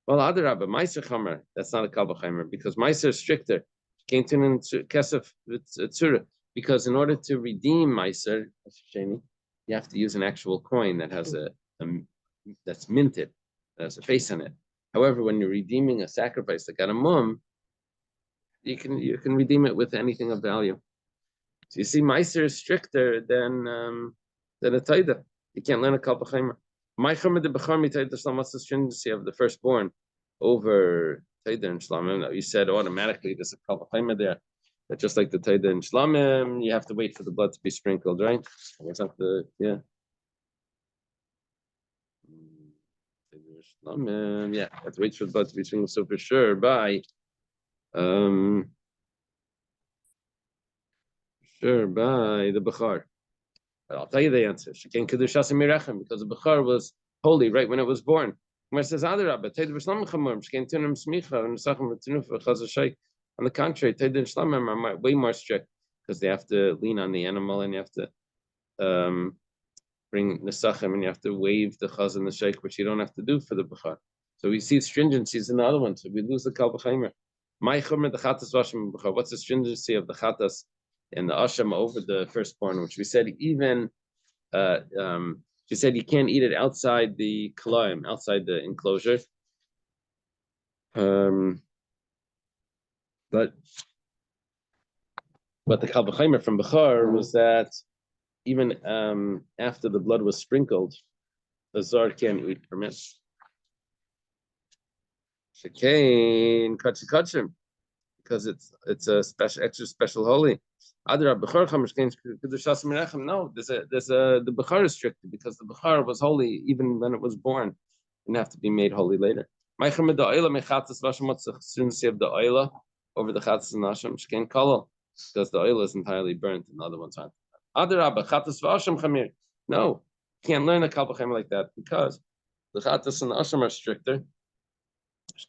Well, adarabba, Meiser chamer, that's not a kal v'chaimer because Meiser is stricter. She came to kesef tzura, because in order to redeem Meiser, you have to use an actual coin that has that's minted, that has a face on it. However, when you're redeeming a sacrifice that got a mum, you can redeem it with anything of value. So you see, Meiser is stricter than a taida. You can't learn a kal v'chaimer. What's the stringency of the firstborn over taida and shlamim? You said automatically there's a kal v'chaimer there. That just like the taida and shlamim, you have to wait for the blood to be sprinkled, right? It's not yeah. Yeah, have to wait for the blood to be sprinkled. So for sure, by the Bechar. But I'll tell you the answer. She came Kedushas Mirechem because the Bechar was holy right when it was born. When it says Adarabba, Taida V'Shlamim Chamor, she came to him Smicha and Nesachim V'Tenufa Chazashayk. On the contrary, Taida and Shlamim are way more strict because they have to lean on the animal and you have to bring Nesachim and you have to wave the Chaz and the Shaykh, which you don't have to do for the Bechar. So we see stringencies in the other one, so we lose the Kal V'chaimer. My Chomer the Chatas Vashim Bechar. What's the stringency of the Chatas and the asham over the firstborn, which we said even she said you can't eat it outside the kalaim, outside the enclosure. But the Kal V'Chomer from Bechar was that even after the blood was sprinkled, the Zar can't eat permits. Shekain Kachim, because it's a special, extra special holy. No, the Bechar is stricter because the Bechar was holy even when it was born. It didn't have to be made holy later. Over the chatzas and nashim, shkein kolol, because the oil is entirely burnt and the other ones aren't. No, you can't learn a Kal V'Chomer like that because the chatzas and nashim are stricter.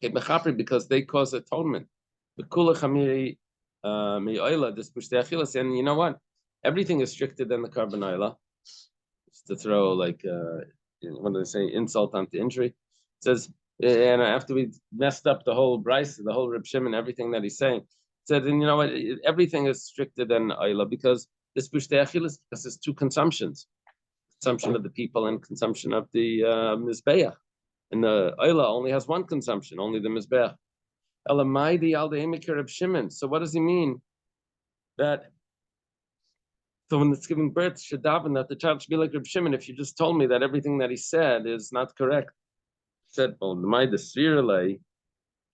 Because they cause atonement. The kula chamiri me'oila this pushtei achilas, and you know what? Everything is stricter than the carbon oila. Just to throw like what do they say? Insult onto injury. It says, and after we messed up the whole Bryce, the whole Reb Shimon, everything that he's saying, said, and you know what? Everything is stricter than oila because this pushtei achilas, because there's two consumptions: consumption of the people and consumption of the mizbeach. And the oila only has one consumption, only the mizbeach. Elamaidi al de'emikir Reb Shimon. So what does he mean? That so when it's giving birth, should daven that the child should be like Reb Shimon. If you just told me that everything that he said is not correct, he said, "Well, my desirele,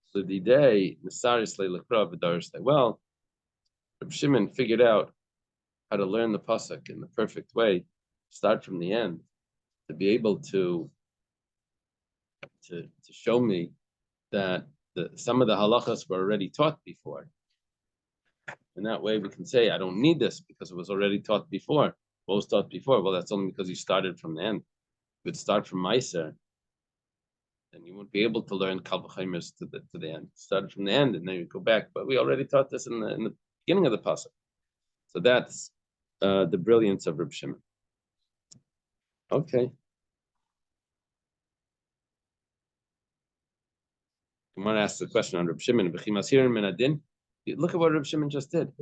so the day nesarisle lekra v'darisle." Well, Reb Shimon figured out how to learn the pasuk in the perfect way, start from the end, to be able to show me that some of the halachas were already taught before. And that way we can say, I don't need this because it was already taught before. What was taught before? Well, that's only because you started from the end. If you would start from Meiser, then you wouldn't be able to learn Kal V'Chomers to the end. Started from the end and then you go back. But we already taught this in the beginning of the pasuk. So that's the brilliance of Reb Shimon. Okay. Gemara asks the question on Reb Shimon. Look at what Reb Shimon just did.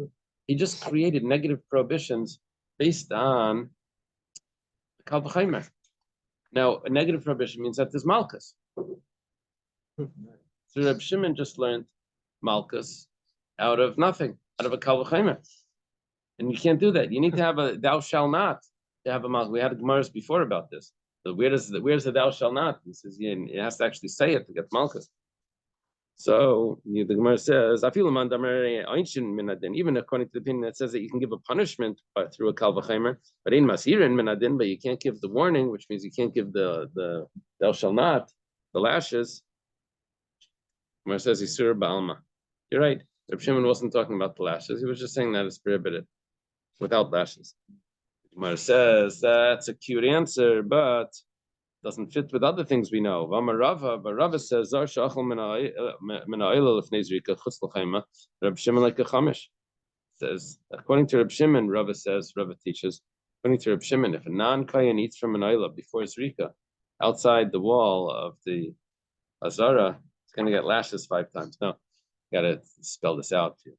He just created negative prohibitions based on Kal V'Chomer. Now, a negative prohibition means that there's Malkus. So Reb Shimon just learned Malkus out of nothing, out of a Kal V'Chomer. And you can't do that. You need to have a thou shall not to have a Malkus. We had Gemaras before about this. So where's the thou shall not? He says it has to actually say it to get Malkus. So the Gemara says, even according to the opinion that says that you can give a punishment through a Kal V'Chomer, but in masirin minadin, but you can't give the warning, which means you can't give the thou shall not, the lashes. Gemara says Yisur Ba'alma. You're right. Reb Shimon wasn't talking about the lashes. He was just saying that it's prohibited without lashes. Gemara says that's a cute answer, but doesn't fit with other things we know. But Rava says, Reb Shimon like a chamish. Says, according to Reb Shimon, Rava teaches, according to Reb Shimon, if a non-kayan eats from an oila before zrika, outside the wall of the azara, it's going to get lashes 5 times. No, got to spell this out to you.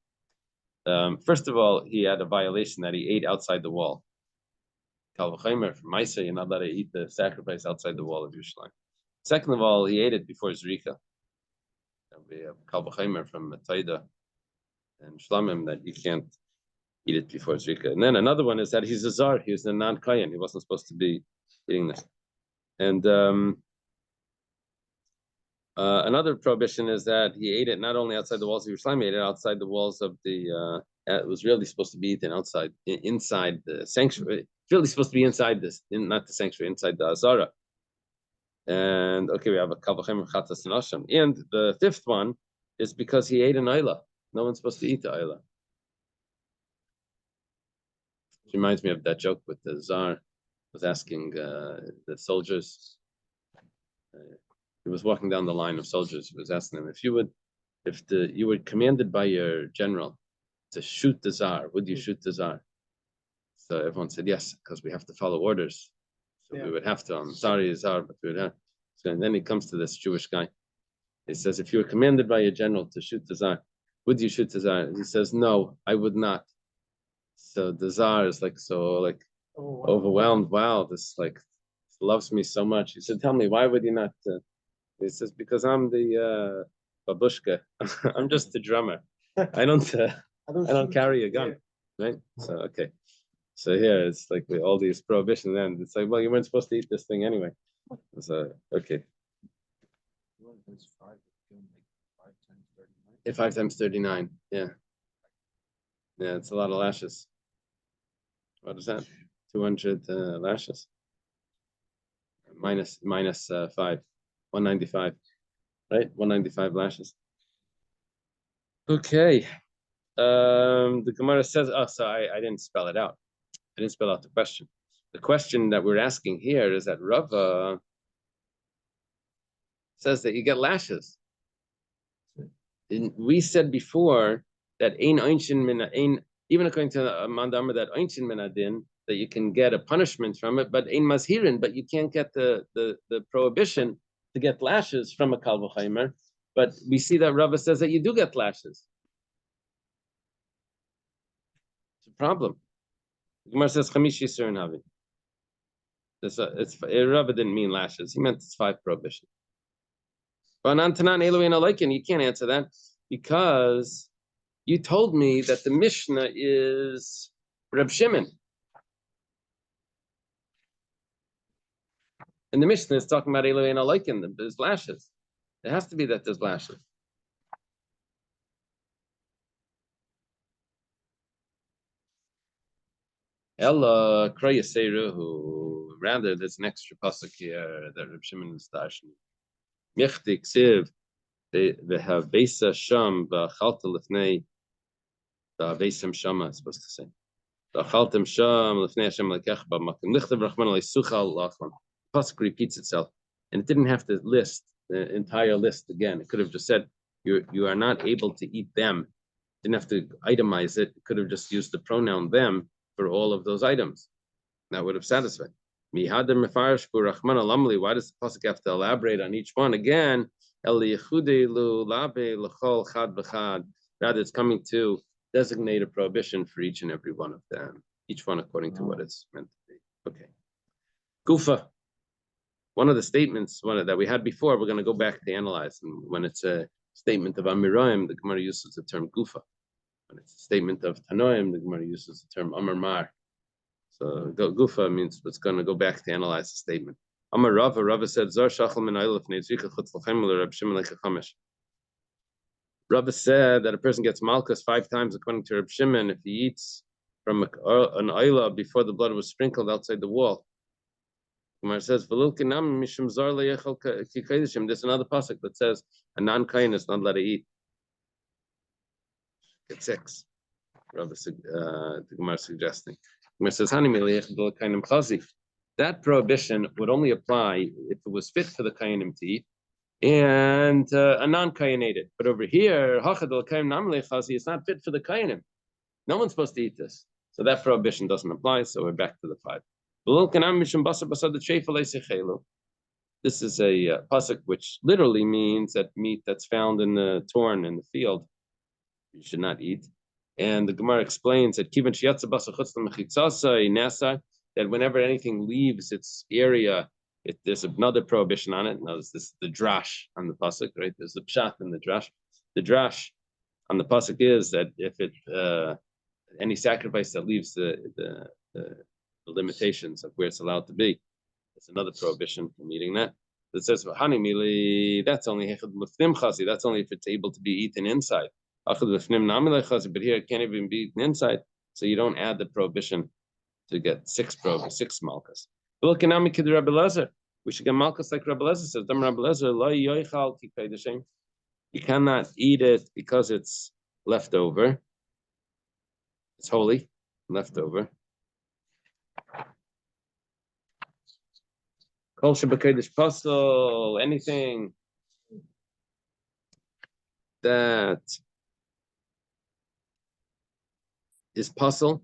First of all, he had a violation that he ate outside the wall. Kal V'Chomer from Meiser, you're not allowed to eat the sacrifice outside the wall of Yerushalayim. Second of all, he ate it before Zrika. We have Kal V'Chomer from Taida and Shlamim that you can't eat it before Zrika. And then another one is that he's a Zar, he was a non-Kayan, he wasn't supposed to be eating this. And another prohibition is that he ate it not only outside the walls of Yerushalayim, he ate it outside the walls of the, it was really supposed to be eaten inside the sanctuary. It's really supposed to be inside this, not the sanctuary, inside the Azara. And okay, we have a Kal V'Chomer Chatas and Asham. And the 5th one is because he ate an Oila. No one's supposed to eat the Oila. It reminds me of that joke with the Tsar was asking the soldiers. He was walking down the line of soldiers. He was asking them, if you were commanded by your general to shoot the Tsar, would you shoot the Tsar? So everyone said yes, because we have to follow orders. So we would have to. I'm sorry, Tsar, but we would have. So and then he comes to this Jewish guy. He says, if you were commanded by your general to shoot the Tsar, would you shoot the Tsar? He says, no, I would not. So the Tsar is like so like Oh, wow. overwhelmed. Wow, this like loves me so much. He said, "Tell me, why would you not?" He says, "Because I'm the babushka. I'm just the drummer. I don't shoot. carry a gun, right?" So okay. So here it's like all these prohibitions, and it's like, well, you weren't supposed to eat this thing anyway. So okay, Well, that's five, give him like 5 times 39. 5 times 39. Yeah, yeah, it's a lot of lashes. What is that? 200 lashes. Minus 5, 195, right? 195 lashes. Okay. The Gemara says, oh, so I didn't spell it out. I didn't spell out the question. The question that we're asking here is that Rava says that you get lashes. And we said before that ein einshin min ein, even according to Mandamar, that einshin min adin, that you can get a punishment from it, but ein mazhirin, but you can't get the prohibition to get lashes from a kal v'chaimer. But we see that Rava says that you do get lashes. It's a problem. The Gemara says chamish yisur and havi. Rava didn't mean lashes. He meant it's 5 prohibition. But Antanan Elohein Aleikin, you can't answer that because you told me that the Mishnah is Reb Shimon. And the Mishnah is talking about Elohein Aleikin, there's lashes. It has to be that there's lashes. Ella Krayaseru, rather there's an extra pasuk here that Reb Shimon is dashing. Michti ksiv, they have Beisa Sham B'Chalta Lefnei Beisim Shama, it's supposed to say. B'Chaltem Sham Lefnei Hashem Lekech B'Makim Lichtav Rachman Leisuchal Lachlan. Pasuk repeats itself, and it didn't have to list the entire list again. It could have just said you are not able to eat them. Didn't have to itemize it. It could have just used the pronoun them for all of those items. That would have satisfied. Why does the pasuk have to elaborate on each one again? Rather, it's coming to designate a prohibition for each and every one of them. Each one according to what it's meant to be. Okay. Gufa. One of the statements that we had before, we're going to go back to analyze. And when it's a statement of Amiraim, the Gemara uses the term Gufa. When it's a statement of Tanoim, the Gemara uses the term Amar Mar. So Gufa means it's going to go back to analyze the statement. Amar Rava said, Zar Shachal min Eilef Neizrika Chutz L'Chaim L'Reb Shimon L'Chachamish. Rava said that a person gets Malchus 5 times according to Reb Shimon if he eats from an Eila before the blood was sprinkled outside the wall. Gemara says, there's another pasuk that says a non-kain is not allowed to eat. Get 6. The Gemara suggesting. Gemara says, that prohibition would only apply if it was fit for the kainim to eat, and a non-kain ate it. But over here, it's not fit for the kainim. No one's supposed to eat this. So that prohibition doesn't apply. So we're back to the 5. This is a pasuk which literally means that meat that's found in the torn in the field, you should not eat. And the Gemara explains that that whenever anything leaves its area, there's another prohibition on it. Now, this is the drash on the pasuk, right? There's the pshat in the drash. The drash on the pasuk is that if it any sacrifice that leaves the limitations of where it's allowed to be, it's another prohibition from eating that. It says that's only that's only if it's able to be eaten inside. But here it can't even be eaten inside, so you don't add the prohibition to get 6 malchus. We should get malchus like Rabbi Lezer says. You cannot eat it because it's leftover. It's holy, leftover. Kol shebekodesh pasol, anything that is pasol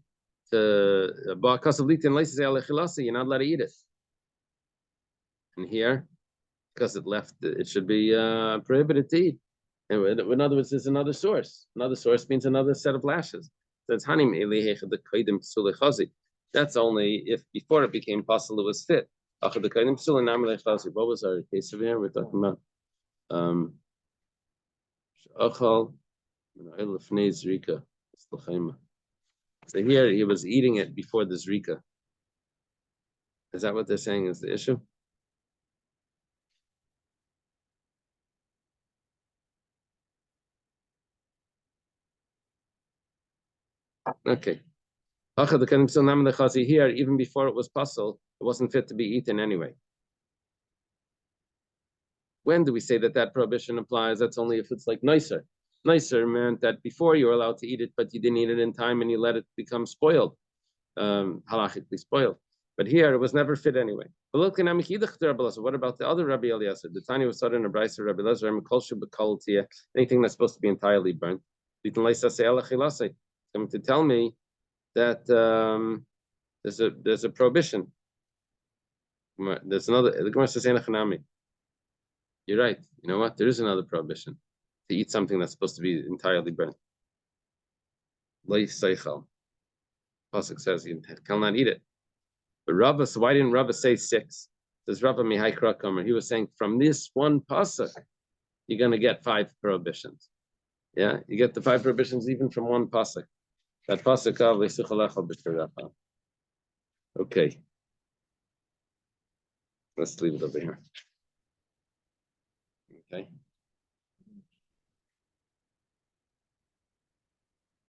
to you're not allowed to eat it. And here, because it left, it should be prohibited to eat. And in other words, there's another source. Another source means another set of lashes. That's Hanim Elihecha the Kaidim Psule Chazi. That's only if before it became possible it was fit. After the Kaidim Psule Namele Chazi. What was our case of here? We're talking about Achal Lefnei Zrika. So here he was eating it before the Zrika. Is that what they're saying is the issue? Okay. Here, even before it was possible, it wasn't fit to be eaten anyway. When do we say that that prohibition applies? That's only if it's like nicer. Nicer meant that before you were allowed to eat it, but you didn't eat it in time and you let it become spoiled, halachically spoiled. But here it was never fit anyway. What about the other Rabbi Eliezer? The Tanya was said in a brayso Rabbi Eliezer, anything that's supposed to be entirely burnt. Coming to tell me that there's a prohibition. There's another. The Gemara says Enochanami. You're right. You know what? There is another prohibition to eat something that's supposed to be entirely burnt. Leis seichel. Pasuk says you cannot eat it. But Rava, so why didn't Rava say 6? Says Rava Mihai Krakamer. He was saying from this one pasuk, you're going to get 5 prohibitions. Yeah, you get the 5 prohibitions even from one pasuk. That pasuk of Leisuchalecha b'shiracha. Okay. Let's leave it over here. Okay.